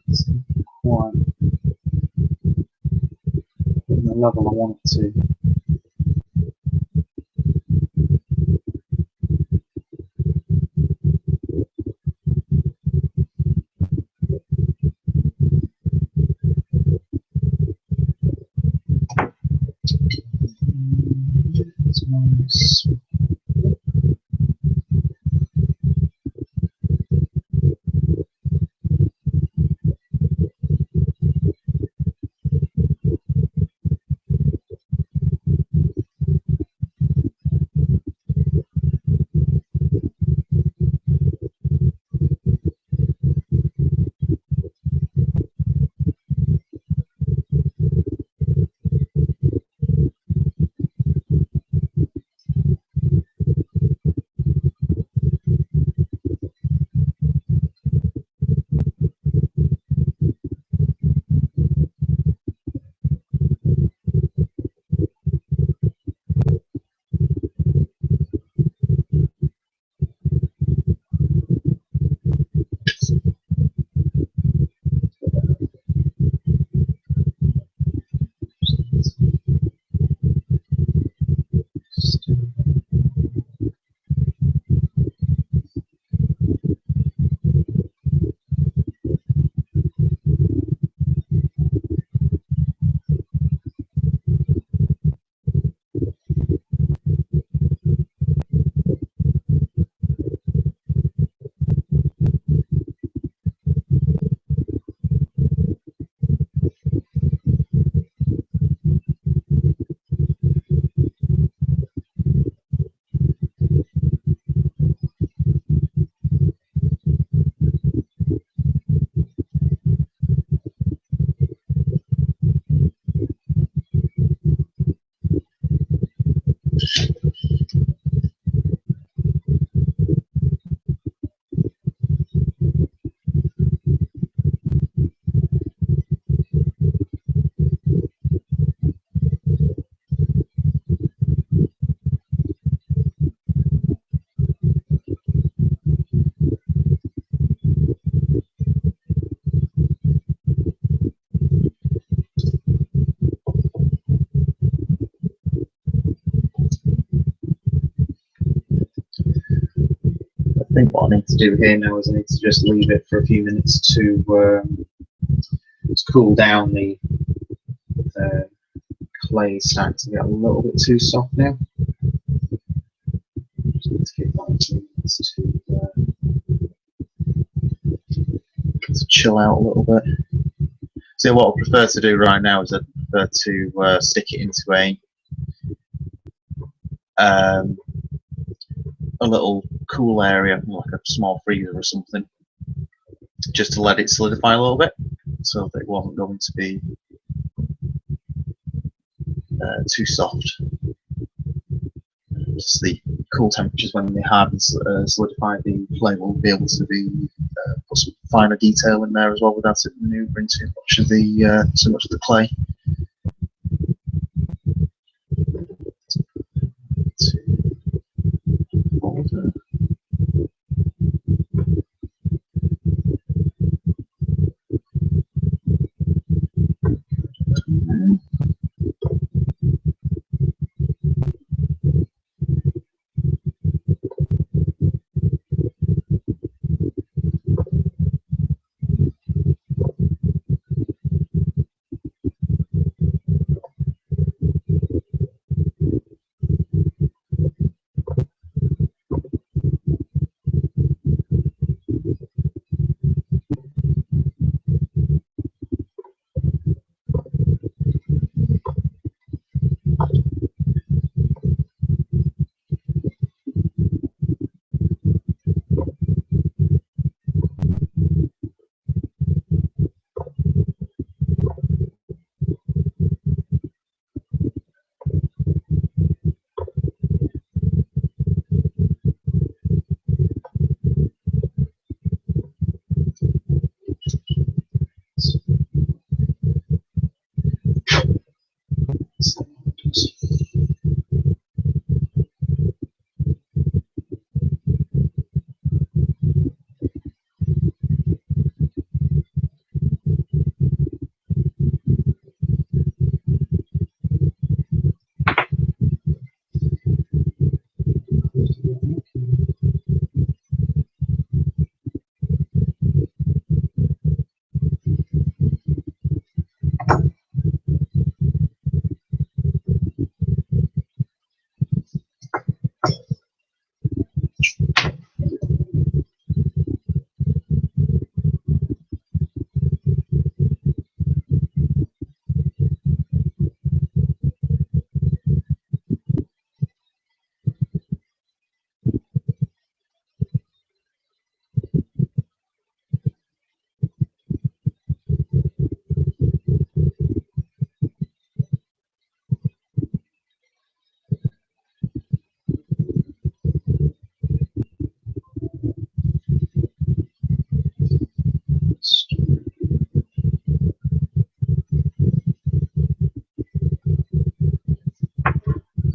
It's not quite at the level I want it to. It's nice. I think what I need to do here now is I need to just leave it for a few minutes to cool down. The clay is starting to get a little bit too soft now. Just need to give that a few minutes to chill out a little bit. So what I prefer to do right now is I prefer to stick it into a little cool area, like a small freezer or something, just to let it solidify a little bit, so that it wasn't going to be too soft. Just the cool temperatures when they harden, solidify, the clay will be able to be put some finer detail in there as well without it manoeuvring too much of the clay.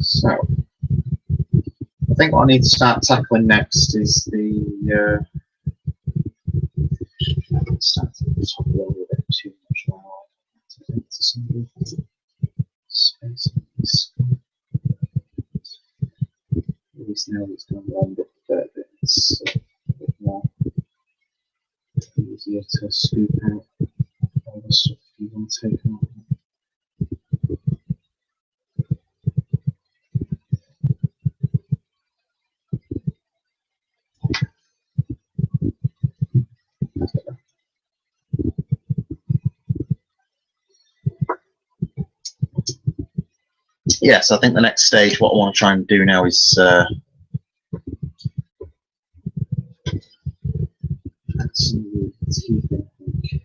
So, I think what I need to start tackling next is the. Start at the top a little bit too much now. To some of the space. At least now it's going to round up a bit. It's a bit more easier to scoop out all the stuff you want to take out. Yes, I think the next stage, what I want to try and do now is add some of the teeth, I think.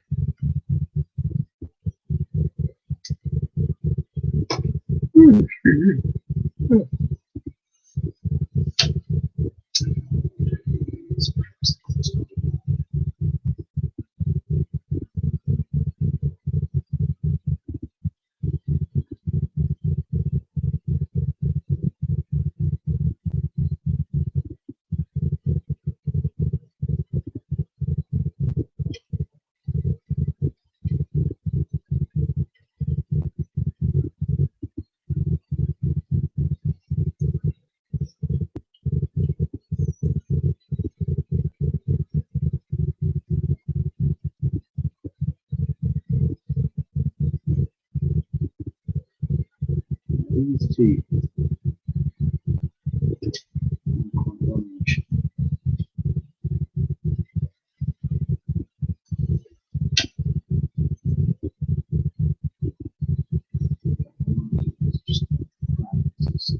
These teeth are quite large. Just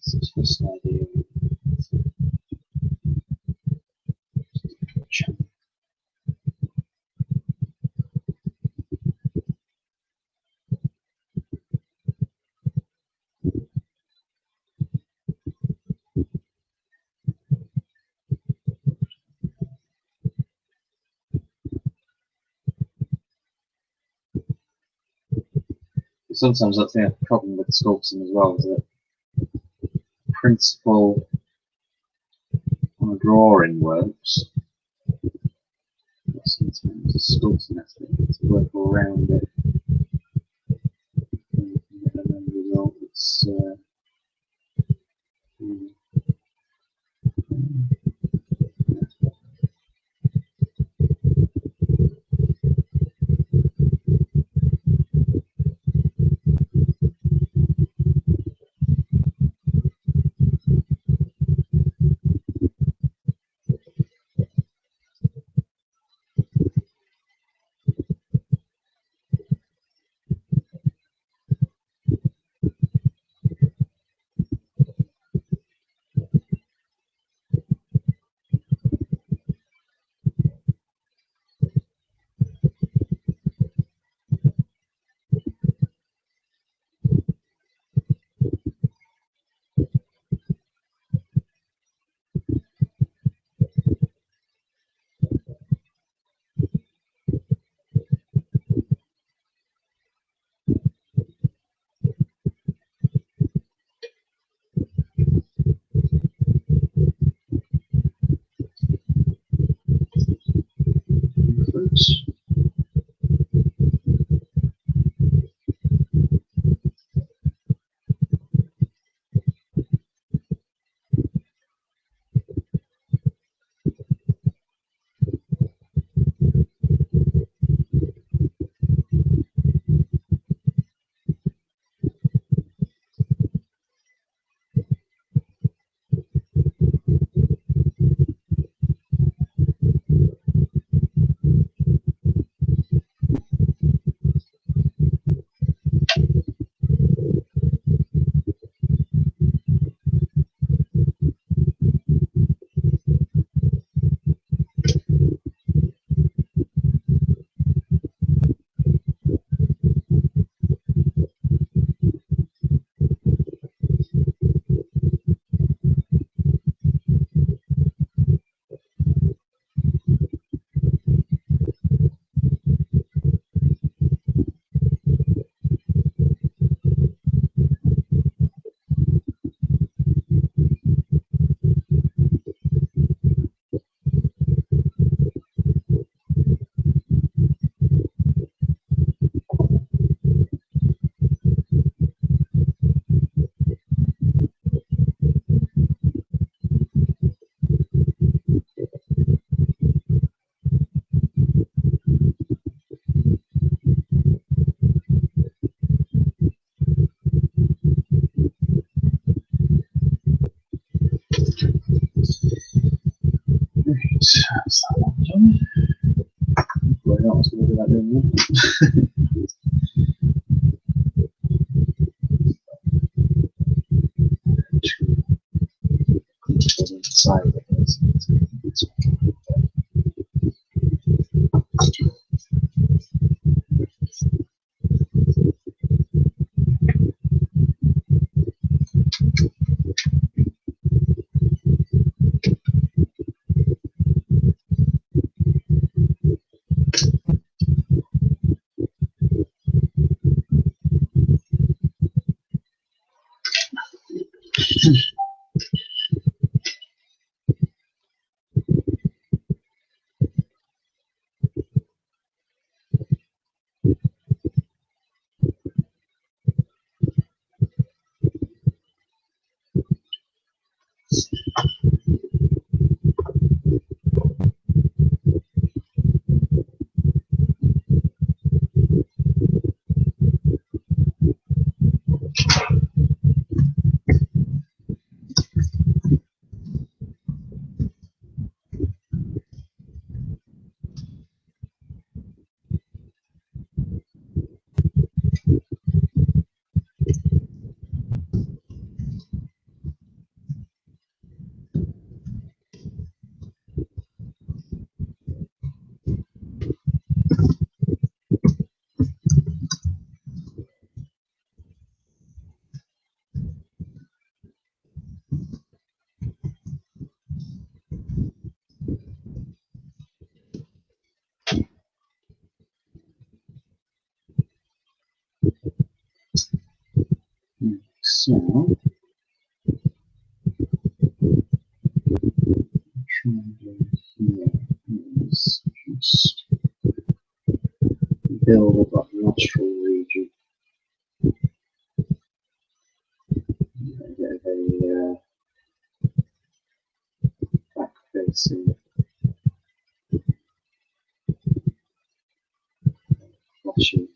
it's just an idea. Sometimes I think the problem with sculpting as well is that the principle on a drawing works, but sometimes the sculpting aspect to work around it. And the end result, it's That's that one done. well, not what's going to do that doing Side of it is. So, try and do here is just build up that nostril region. A bit of a back facing fleshy.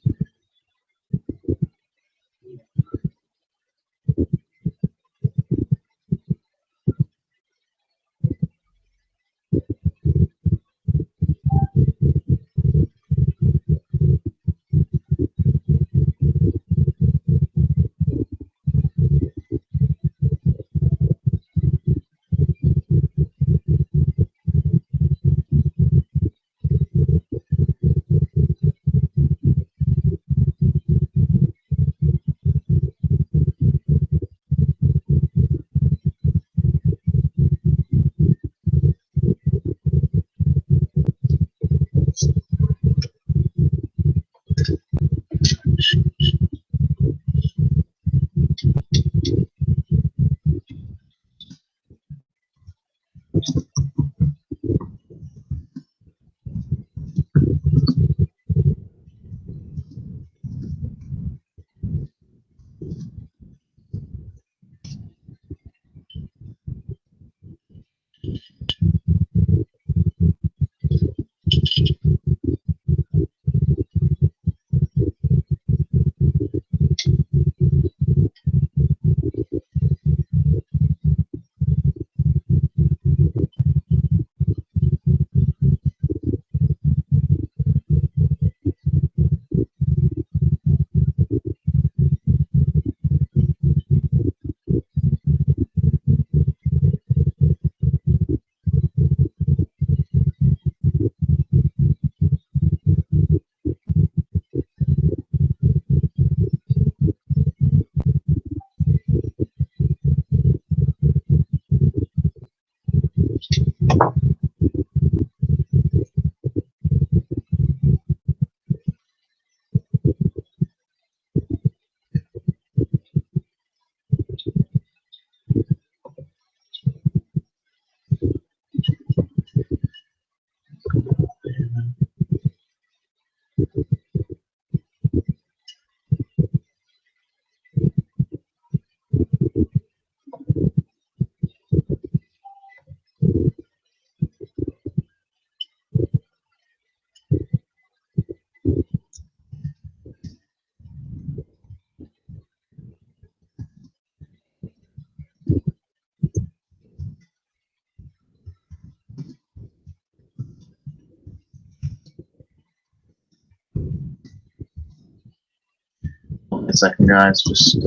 A second, guys. Just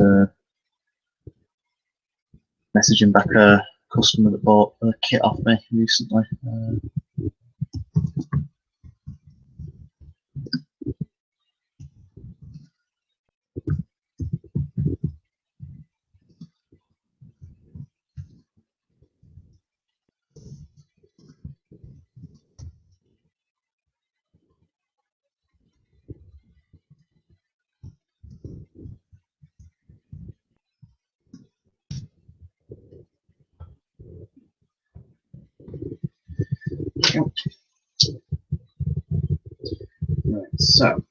messaging back a customer that bought a kit off me recently. Right, so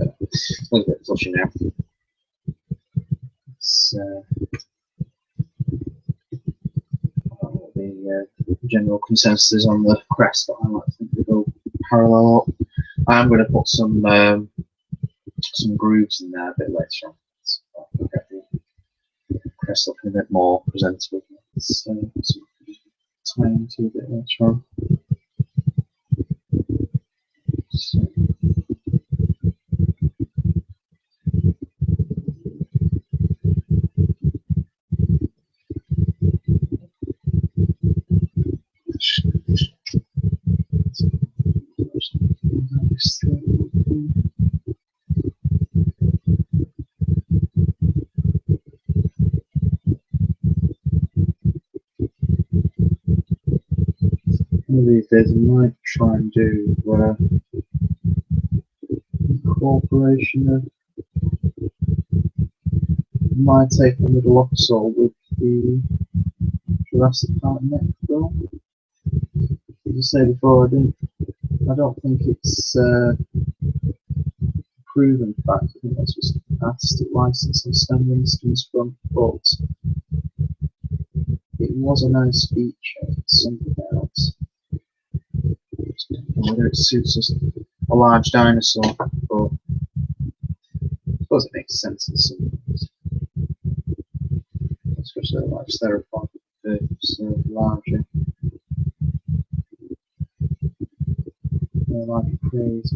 A little bit flushy now. It's, I don't know what the general consensus is on the crest, but I like to think they go parallel up. I'm going to put some grooves in there a bit later on. So I'll get the crest looking a bit more presentable. Let's tie into a bit later on. So, one of these days I might try and do incorporation of my take on the dinosaur with the Jurassic Park next door. As I said before, I don't think it's proven fact. I think that's just artistic license on Stan Winston's front, but it was a nice feature. It's something else. Just don't know whether it suits us a large dinosaur, but I suppose it makes sense in some ways. Especially like styrofoam, it's larger. Like praise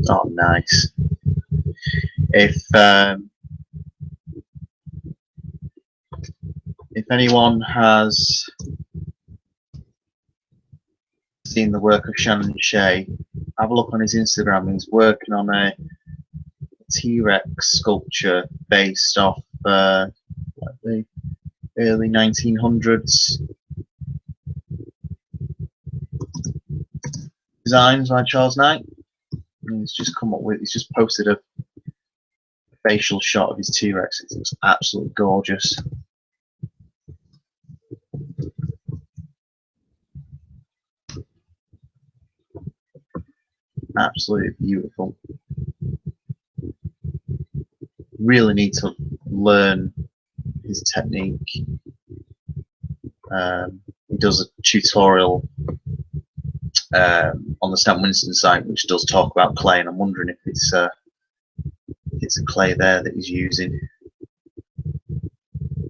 Oh, nice. If anyone has seen the work of Shannon Shea, have a look on his Instagram. He's working on a T-Rex sculpture based off like the early 1900s. designs by Charles Knight. And he's just come up with. He's just posted a facial shot of his T-Rex. It looks absolutely gorgeous. Absolutely beautiful. Really need to learn his technique. He does a tutorial on the Stan Winston site, which does talk about clay, and I'm wondering if it's a clay there that he's using.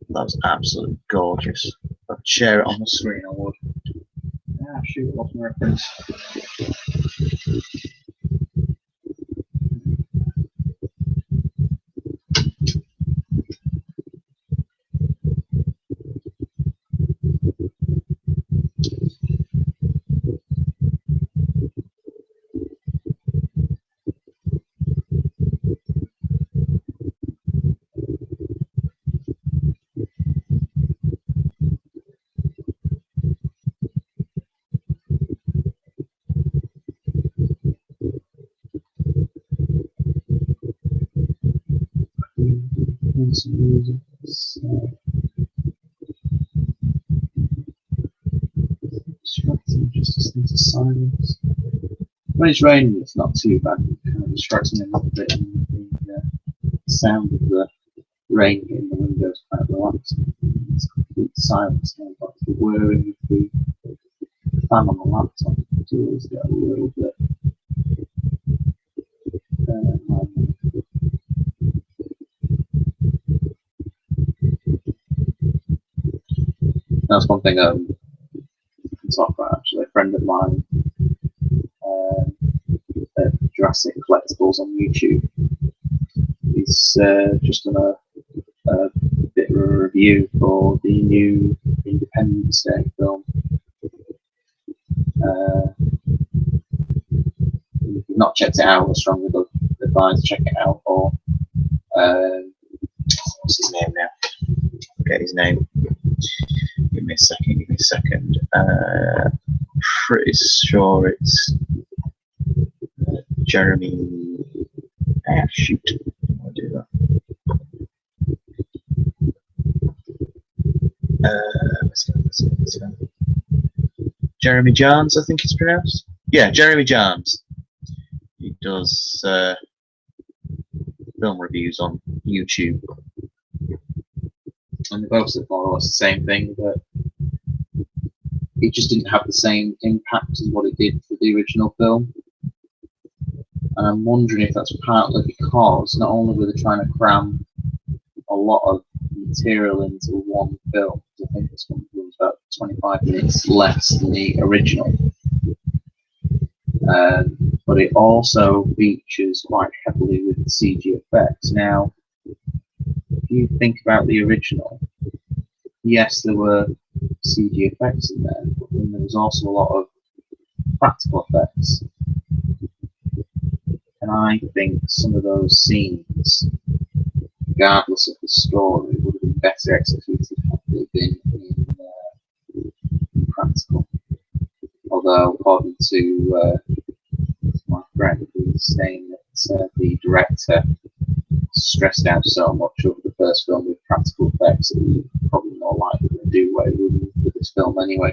That was absolutely gorgeous. If I could share it on the screen, I would. Ah, shoot, I lost my reference. Distracting, just listening to silence. When it's raining, it's not too bad. It kind of distracts me a little bit, and the sound of the rain hitting the window is quite relaxing. It's complete silence now, but the whirring of the fan on the laptop does get a little bit. That's one thing I can talk about actually. A friend of mine, Jurassic Collectibles on YouTube, he's just done a bit of a review for the new Independence Day film. If you've not checked it out, I strongly advise check it out. Or what's his name now? I forget his name. Give me a second. Pretty sure it's Jeremy. Shoot. I'll do that. Let's go. Jeremy Jans, I think it's pronounced. Yeah, Jeremy Jans. He does film reviews on YouTube. And they both said more or less the same thing, but it just didn't have the same impact as what it did for the original film. And I'm wondering if that's partly because not only were they trying to cram a lot of material into one film, I think this one was about 25 minutes less than the original, but it also features quite heavily with CG effects. Now, if you think about the original, yes, there were CG effects in there, but then there was also a lot of practical effects. And I think some of those scenes, regardless of the story, would have been better executed had they been in practical. Although, according to my friend, he was saying that the director stressed out so much over the first film with practical effects that he probably more likely to do away with this film anyway.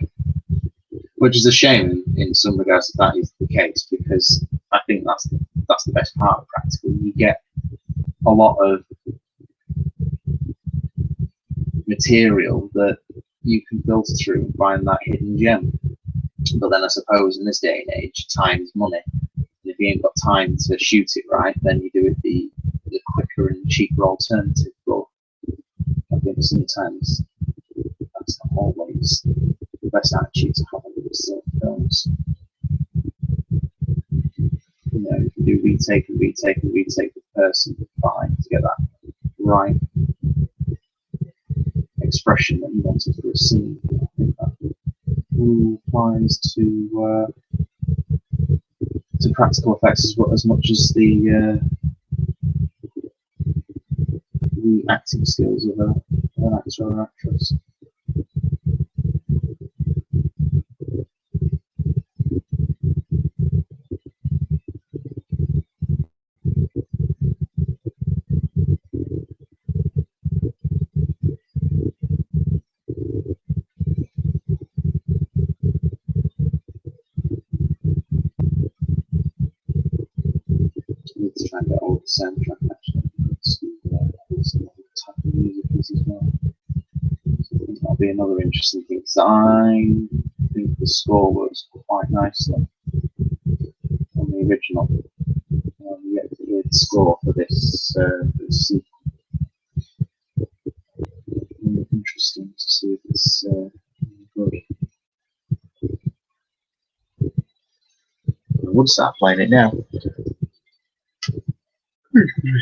Which is a shame in some regards if that is the case, because I think that's the best part of practical. You get a lot of material that you can filter through and find that hidden gem. But then I suppose in this day and age, time is money. And if you ain't got time to shoot it right, then you do it the quicker and cheaper alternative. But I think sometimes that's not always the best attitude to have with these sort of films. You know, you can do retake the person, fine, to get that right expression that you wanted for a scene. I think that applies to practical effects as much as the acting skills of an actor or actress. the soundtrack actually. It's what type of music is as well. So I think that'll be another interesting thing. So I think the score works quite nicely on the original. We get to hear the score for this sequel. Interesting to see if it's good. I would start playing it now.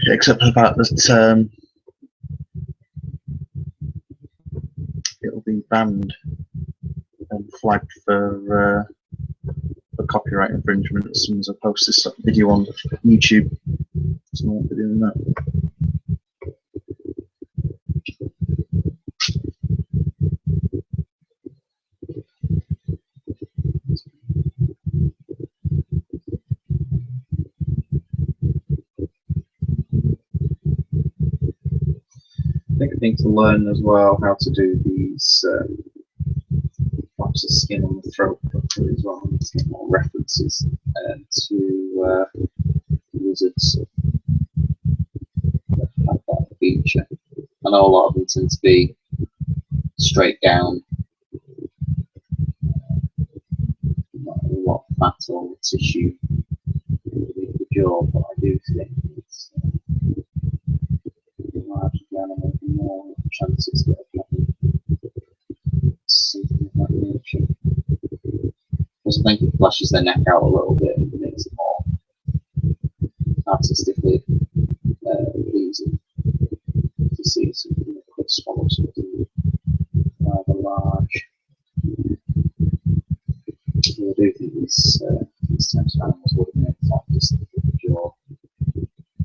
Except for the fact that it'll be banned and flagged for copyright infringement as soon as I post this video on YouTube. So I won't be doing that. I think I need to learn as well how to do these flaps of skin on the throat properly as well. I need to get more references to wizards that have that feature. I know a lot of them tend to be straight down, not a lot of fat or tissue in the jaw, but I do think it's larger the animal, the more chances that of having something of that nature. Because I think it flashes their neck out a little bit and makes it more artistically pleasing to see something that could swallow something rather large. So I do think these types of animals would have made that just the jaw,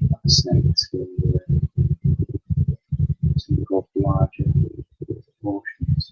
like a snake, to go for larger proportions.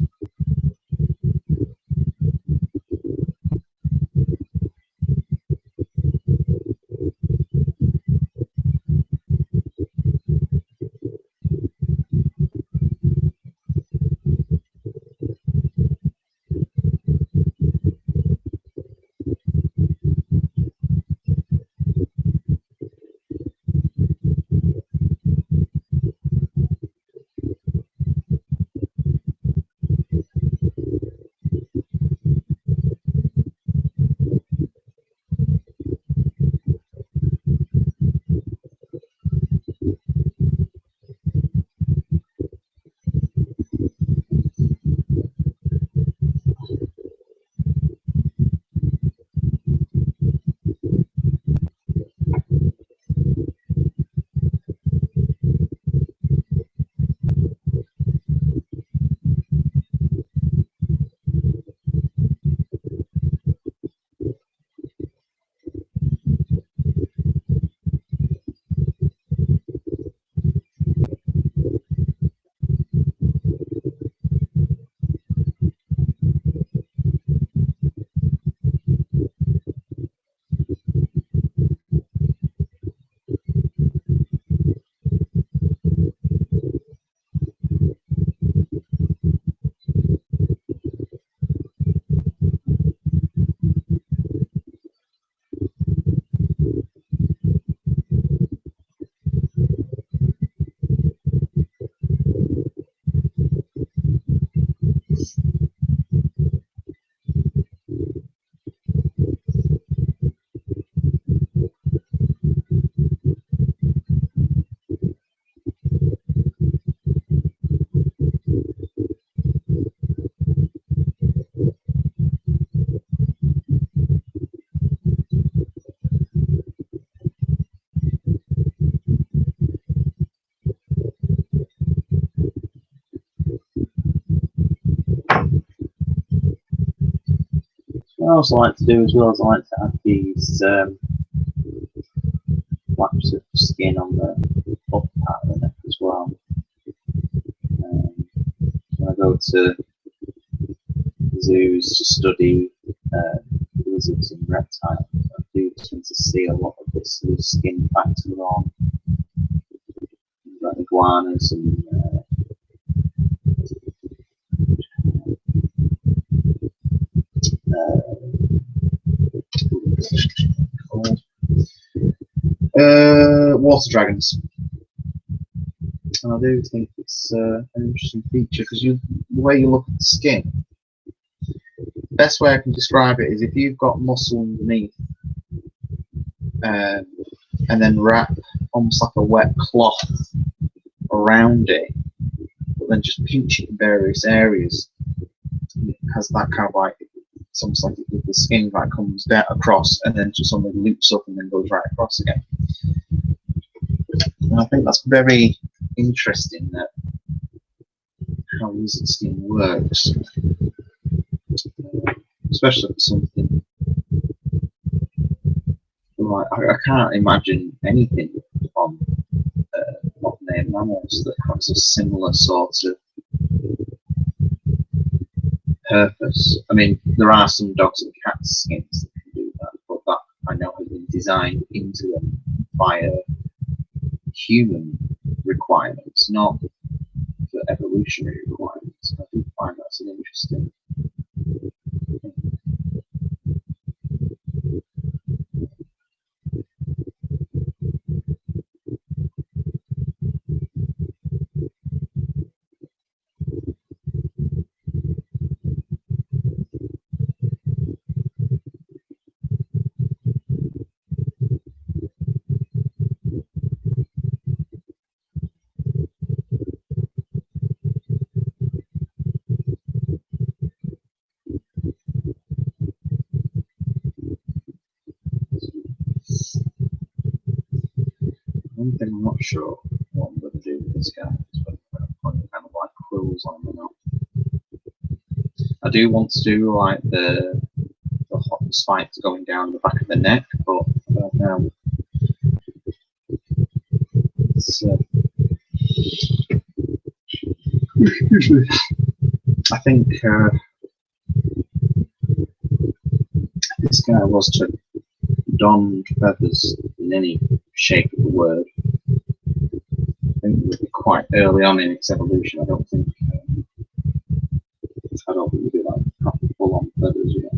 What I also like to do as well is I like to add these flaps of skin on the upper part of the neck as well. When I go to zoos to study lizards and reptiles, I do tend to see a lot of this loose skin factor on like iguanas and water dragons. And I do think it's an interesting feature because the way you look at the skin, the best way I can describe it is if you've got muscle underneath and then wrap almost like a wet cloth around it, but then just pinch it in various areas. It has that kind of like, it's almost like the skin that comes down across and then just suddenly loops up and then goes right across again. And I think that's very interesting, that how lizard skin works, especially for something like I can't imagine anything on modern mammals that has a similar sort of purpose. I mean, there are some dogs and cats skins that can do that, but that I know has been designed into them via human requirements, not for evolutionary requirements. I do find that's an interesting thing. One thing I'm not sure what I'm going to do with this guy is whether I'm going to put kind of like quills on him or not. I do want to do like the hot spikes going down the back of the neck, but I don't know. It's, I think if this guy was to don feathers in any shape of the word, I think it would be quite early on in its evolution. I don't think we'd be like full on feathers yet.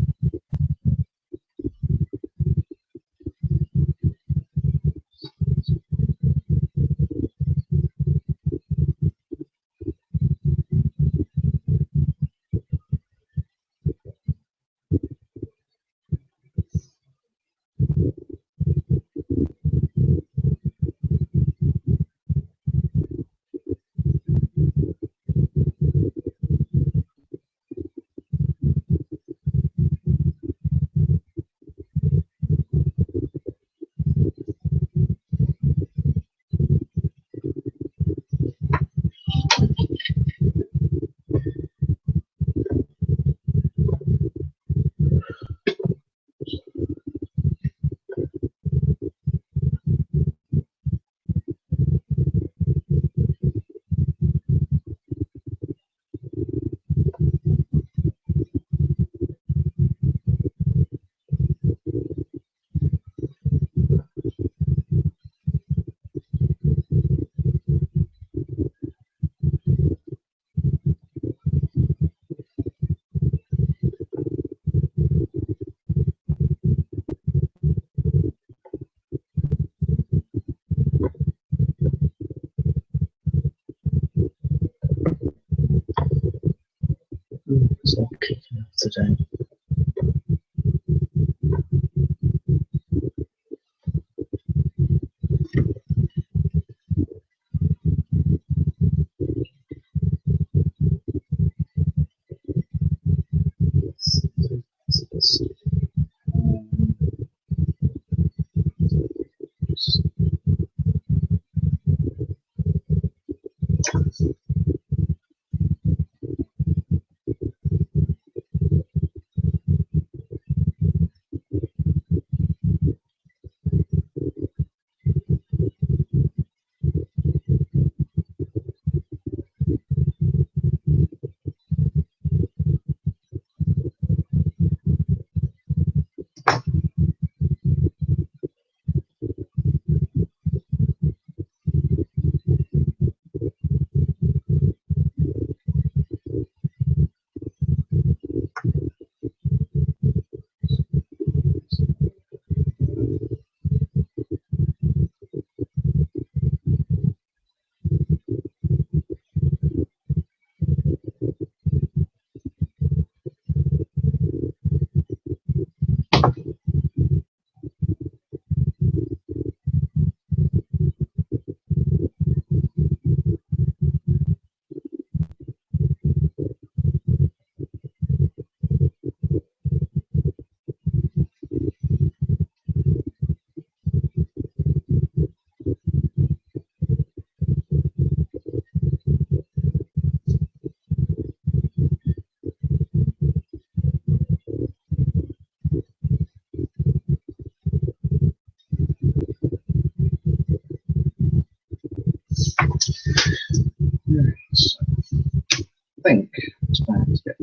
It's all kicking off today.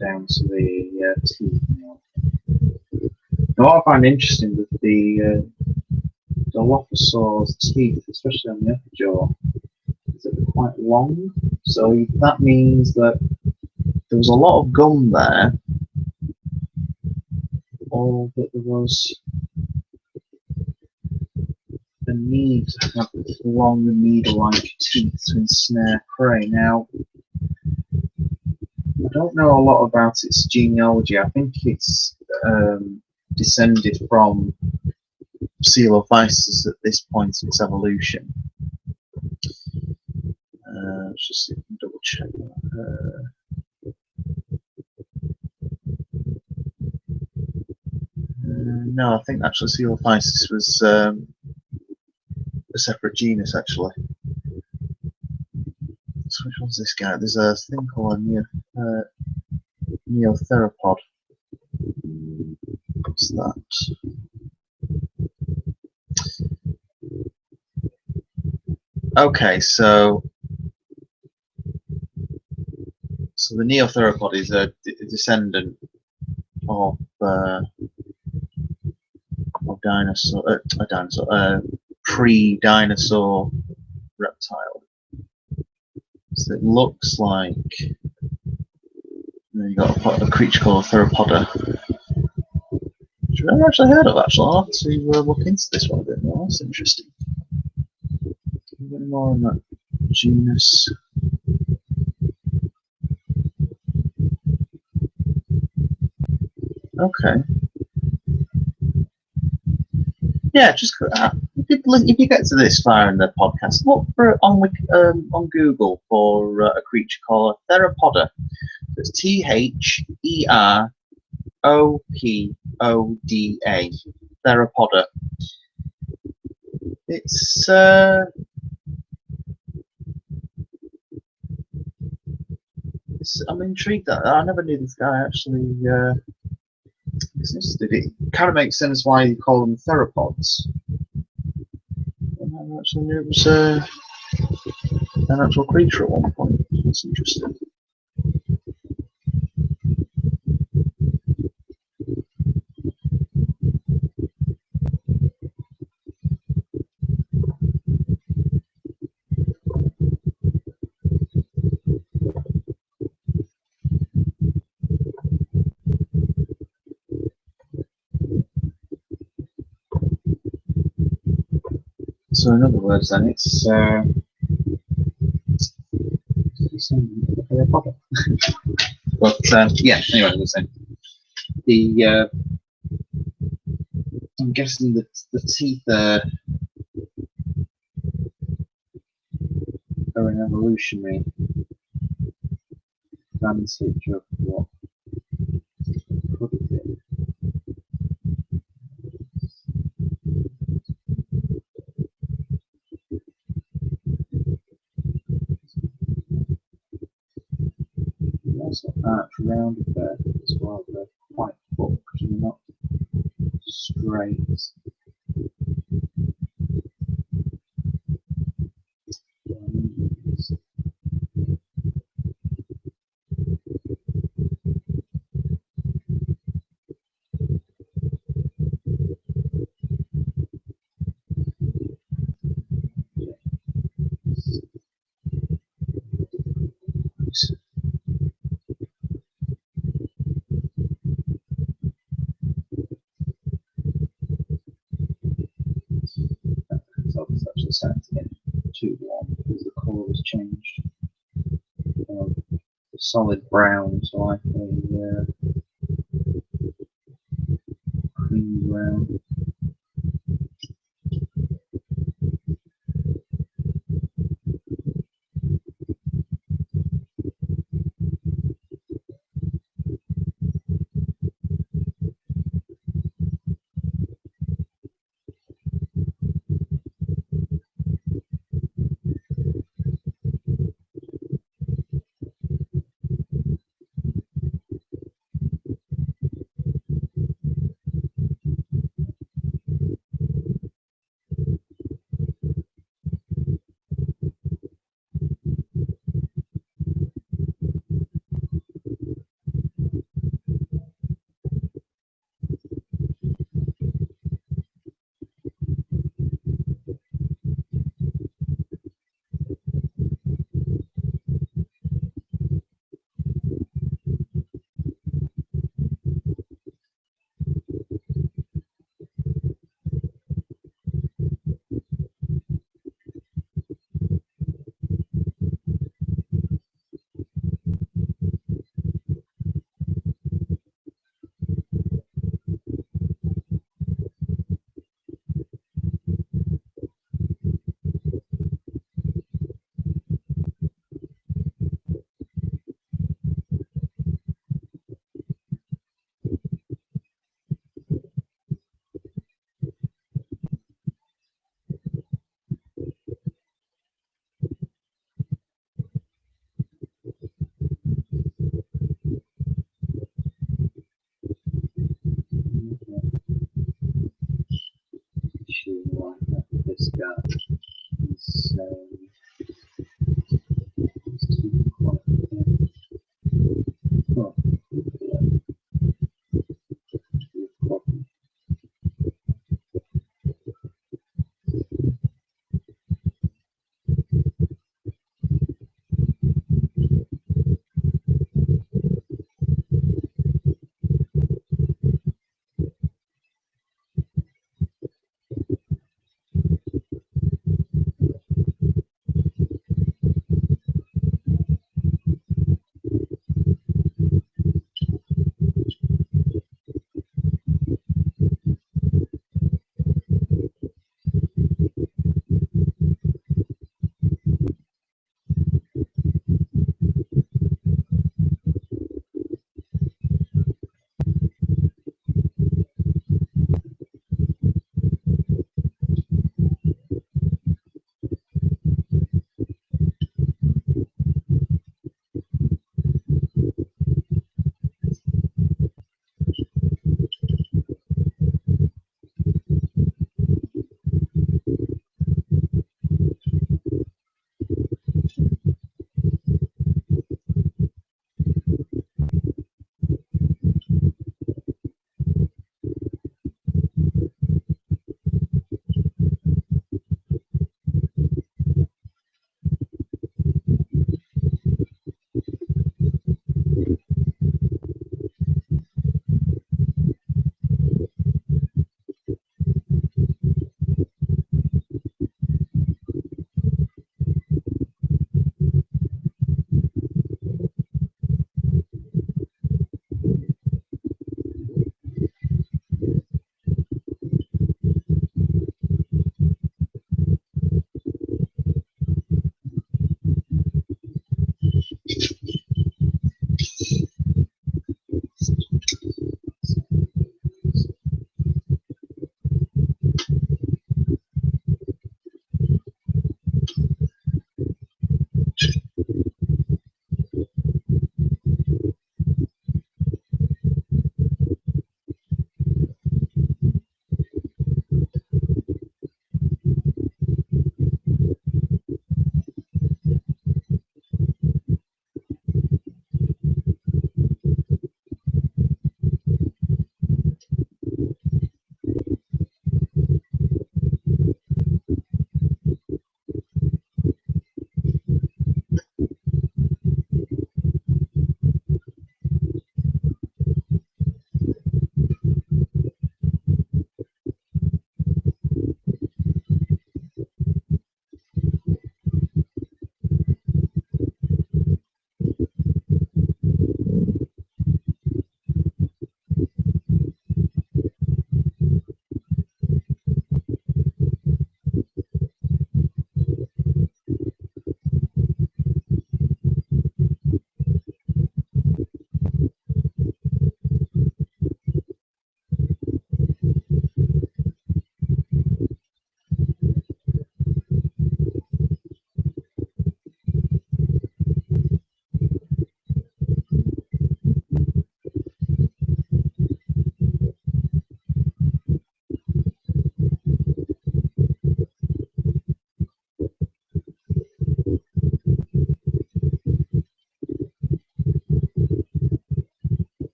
down to the teeth now. Now, what I find interesting with the Dilophosaur's teeth, especially on the upper jaw, is that they're quite long. So that means that there was a lot of gum there, or that there was the need to have long needle-like teeth to ensnare prey. Now, I don't know a lot about its genealogy. I think it's descended from Coelophysis at this point in its evolution. Let's just see if we can double check that. No, I think actually Coelophysis was a separate genus actually. So which one's this guy? There's a thing called a neotheropod. What's that? Okay, so the neotheropod is a descendant of dinosaur, pre-dinosaur reptile. So it looks like you got a creature called a theropoda, which I've never actually heard of. Actually, I'll have to look into this one a bit more. That's interesting. A bit more on that genus. Okay. Yeah, just if you get to this far in the podcast, look for it on Google for a creature called a theropoda. It's Theropoda. Theropoda. I'm intrigued that I never knew this guy actually existed. It kind of makes sense why you call them theropods. I never actually knew it was an actual creature at one point. That's interesting. So in other words, then it's but yeah. Anyway, I was saying I'm guessing that the teeth are an evolutionary advantage of what could have been. You also arch rounded there as well. They're quite hooked and not straight. So it's actually starting to get too warm because the colour has changed. The solid brown to like a creamy brown. this guy. He's too quiet. Oh, yeah.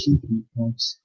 keeping place.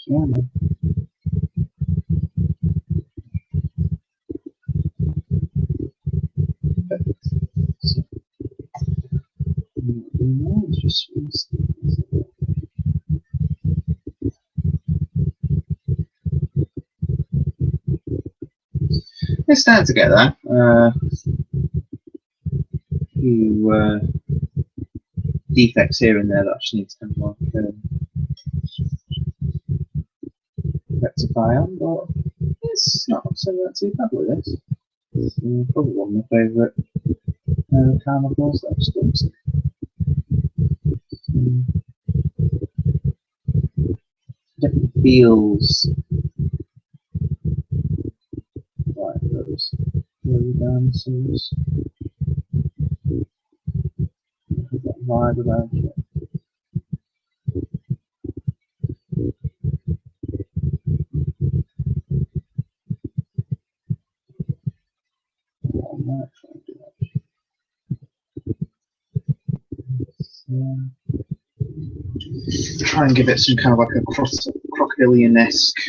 Yeah, man. Perfect. So, no, it's just it's starting to get there. Few defects here and there that I just need to kind of like, rectify on, but it's not too bad with this. It's probably one of my favourite carnivals that I've sculpted. Definitely feels like those early dinosaurs. That vibe about it. What I might try and do actually. Try and give it some kind of like a crocodilian-esque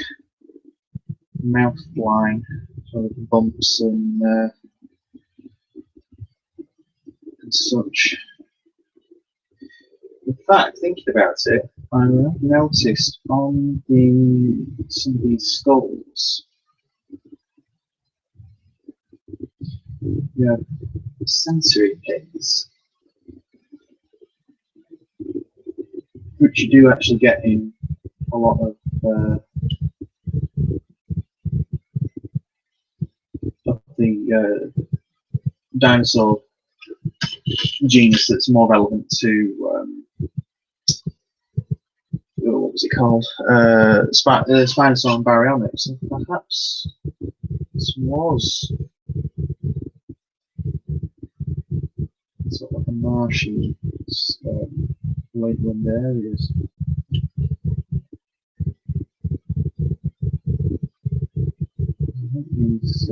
mouth line, sort of bumps and such. In fact, thinking about it, I noticed on some of these skulls, you have sensory pits, which you do actually get in a lot of the dinosaur genus that's more relevant to what was it called? Spinosaur and Baryonyx. So perhaps this was sort of like a marshy woodland areas. I think these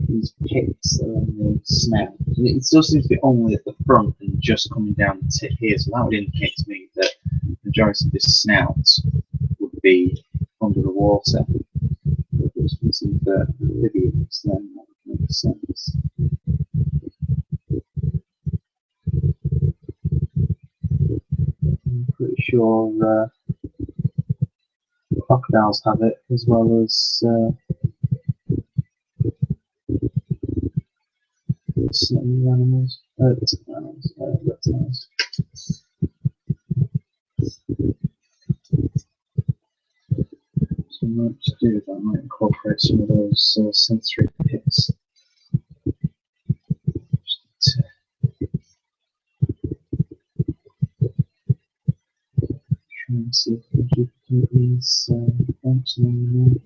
these pits that are on the snout. And it still seems to be only at the front and just coming down the tip here, so that would indicate to me that the majority of this snout would be under the water. But there's some of the videos then that would make sense. I'm pretty sure crocodiles have it as well as certain animals, reptiles. So I might just do that. I might incorporate some of those sensory pits. Just to try and see if we can duplicate these functioning.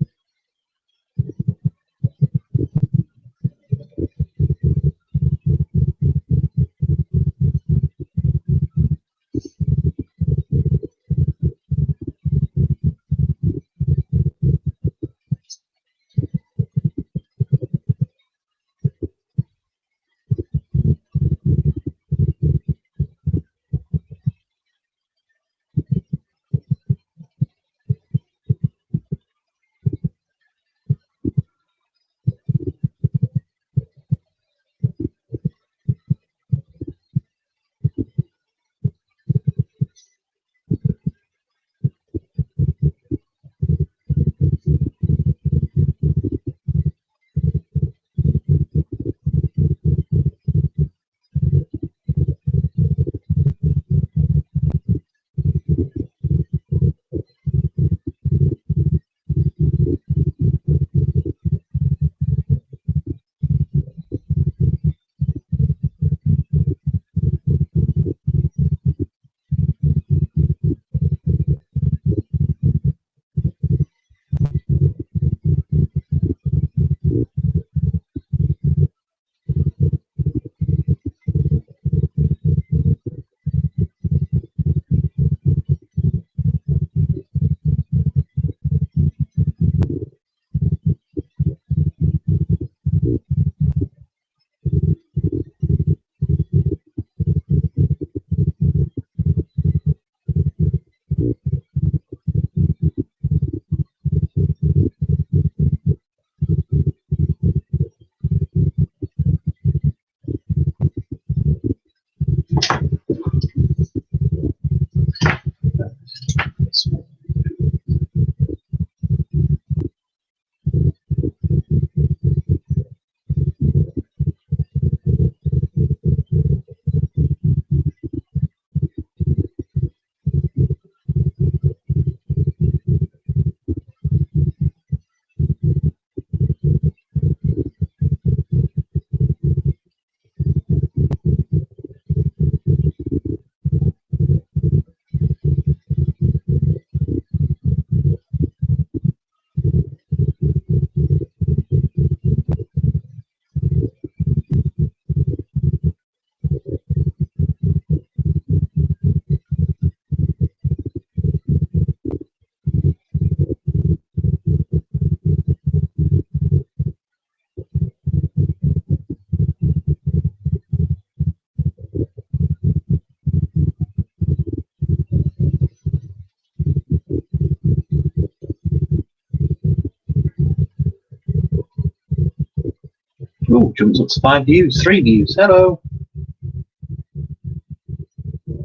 Oh, jumps up to 5 views, 3 views. Hello.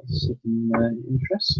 Some interest.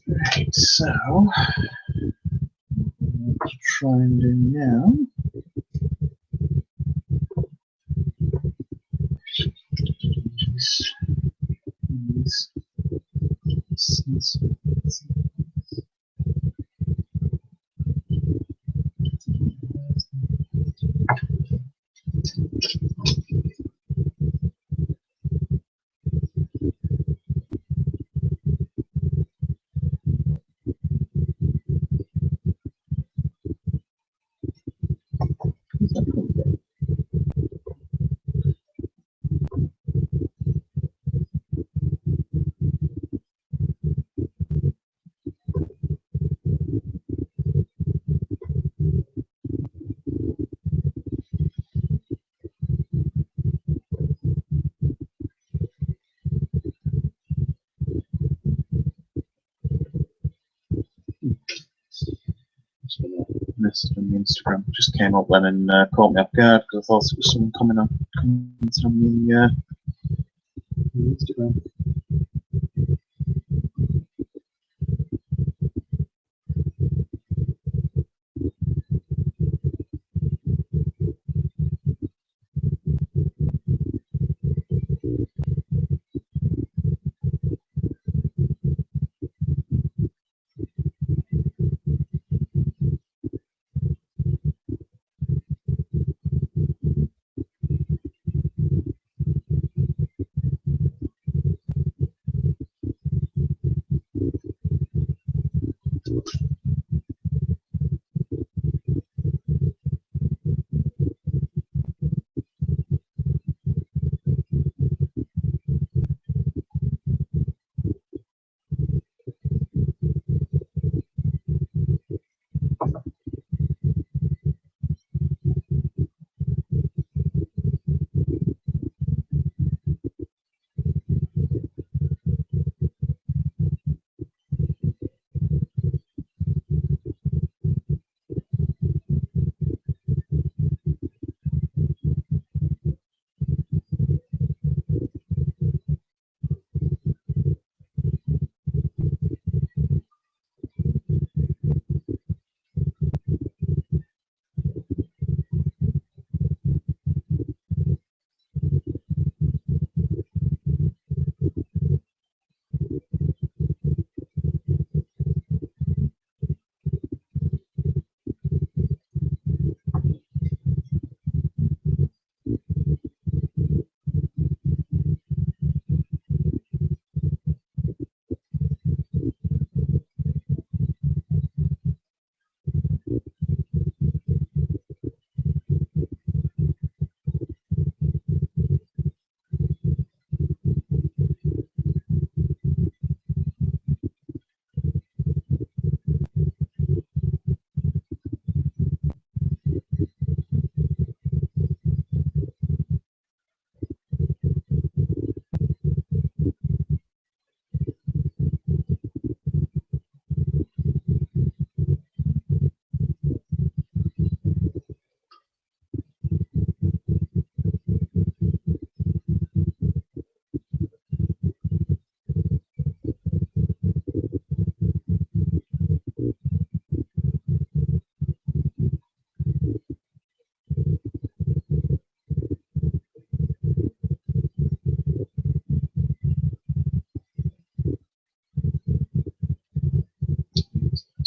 Right, so what to try and do now is message on the Instagram. Just came up then and caught me off guard because I thought it was someone commenting on the Instagram.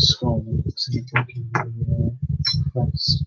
scrolling to see if I can press.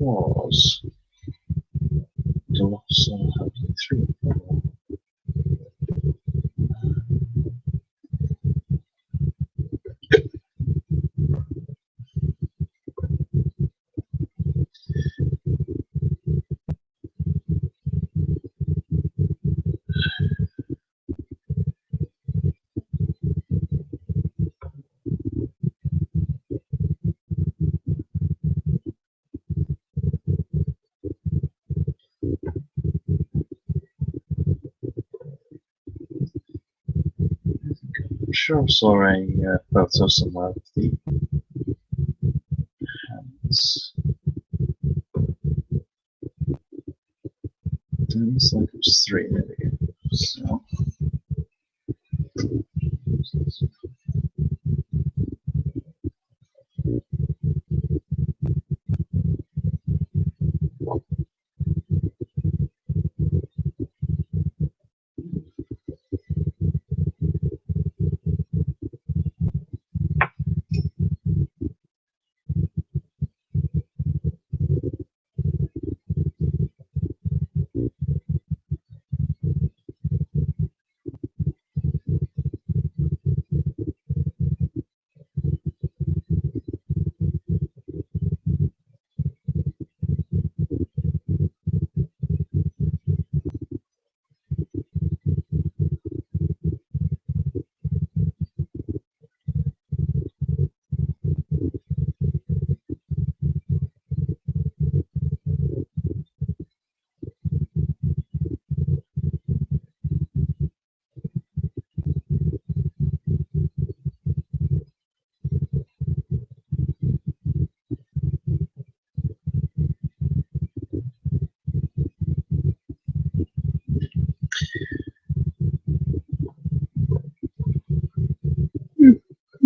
claws. Colossal, hopefully 3 or 4. I'm sure I saw a photo somewhere of the hands. It looks like it was 3. There we go. So.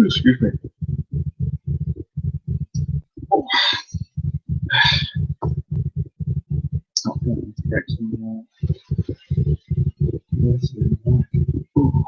Excuse me. Oh, It's not going to get some this and that. oh.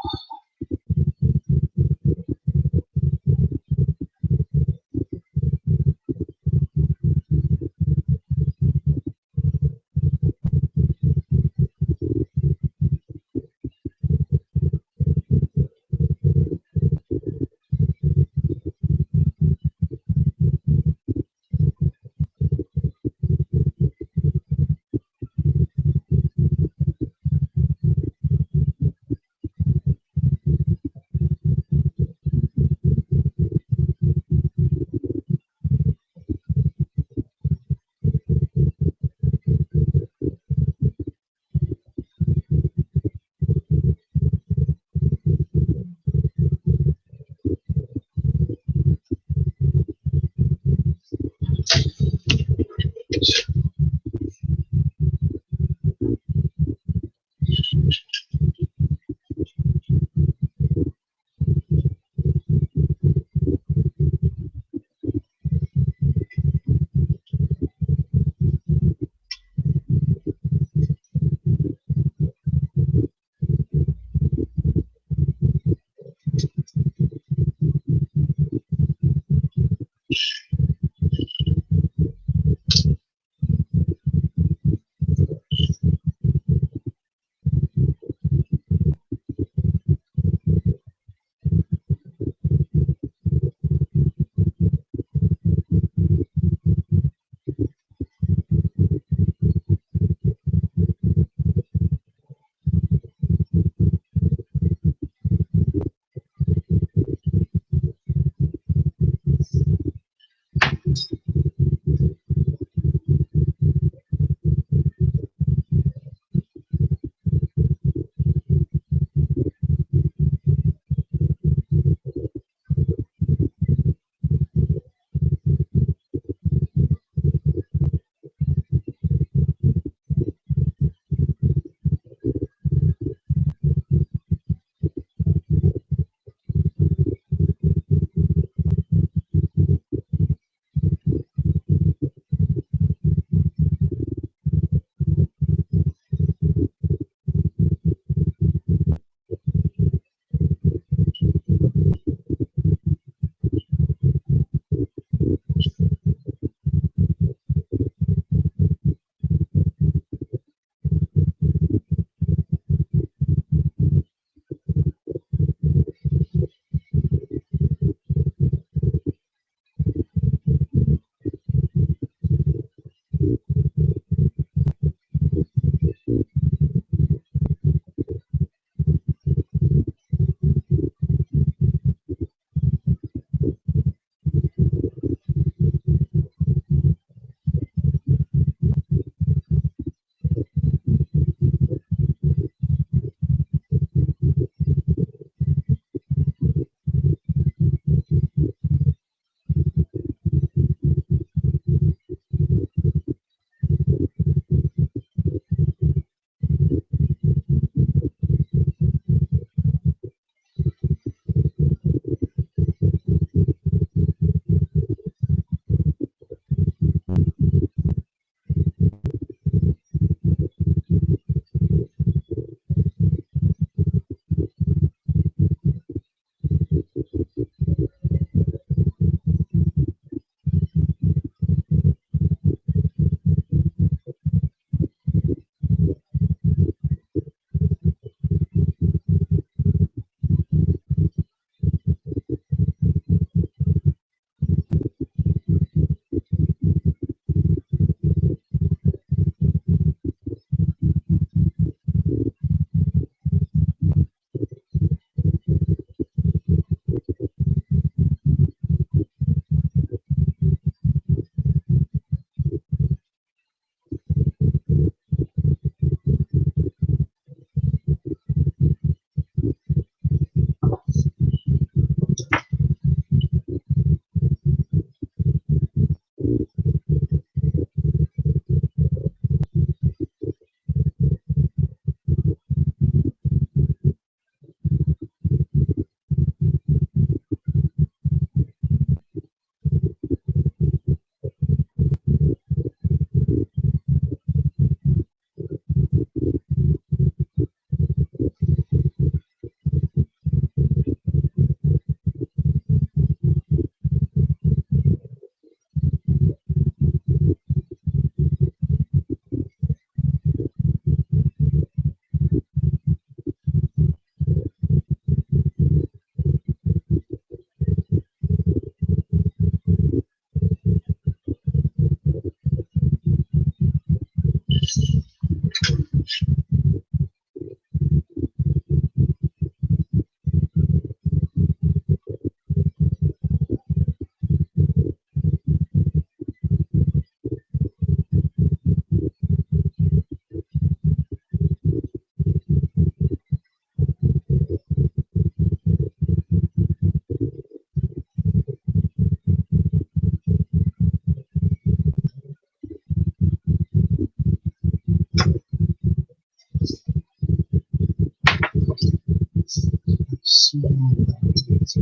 That's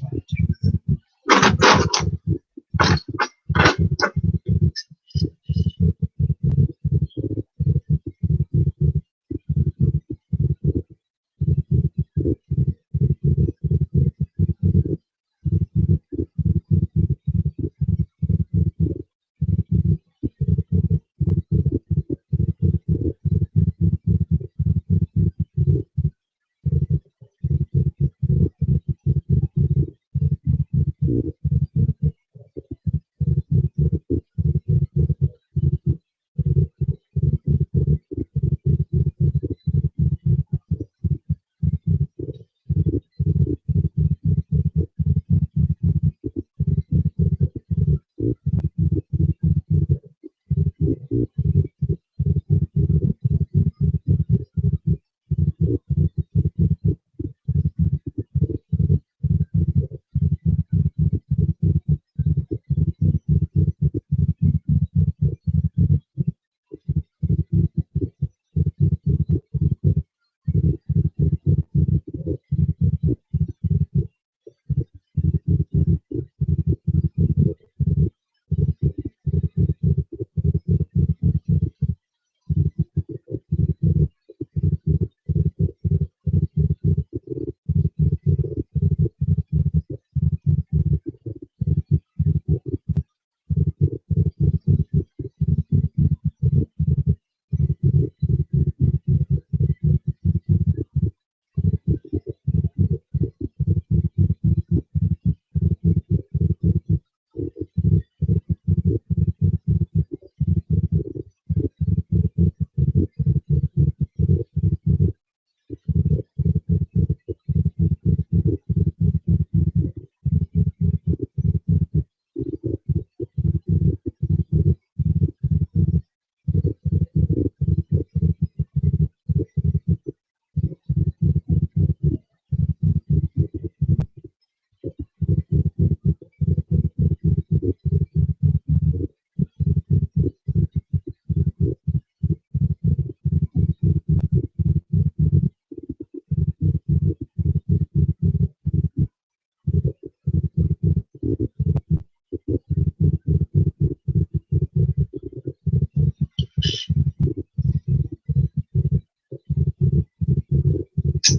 what I do with it.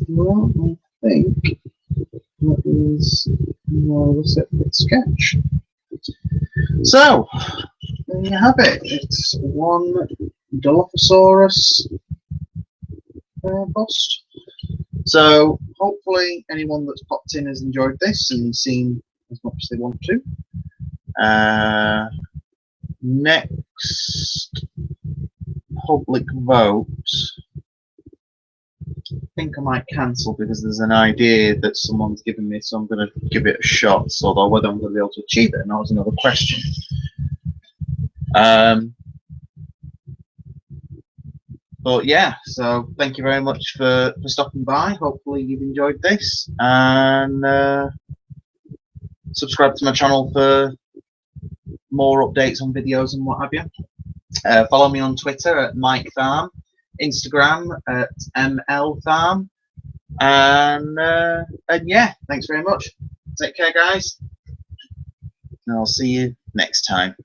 Well, I think that is more of a separate sketch. So, there you have it. It's one Dilophosaurus bust. So, hopefully, anyone that's popped in has enjoyed this and seen as much as they want to. Next public vote, I think I might cancel because there's an idea that someone's given me, so I'm going to give it a shot. So, although whether I'm going to be able to achieve it or not is another question. But yeah, so thank you very much for stopping by. Hopefully you've enjoyed this, and subscribe to my channel for more updates on videos and what have you. Follow me on Twitter at Mike Farm, Instagram at ML Farm, and yeah, thanks very much. Take care, guys, and I'll see you next time.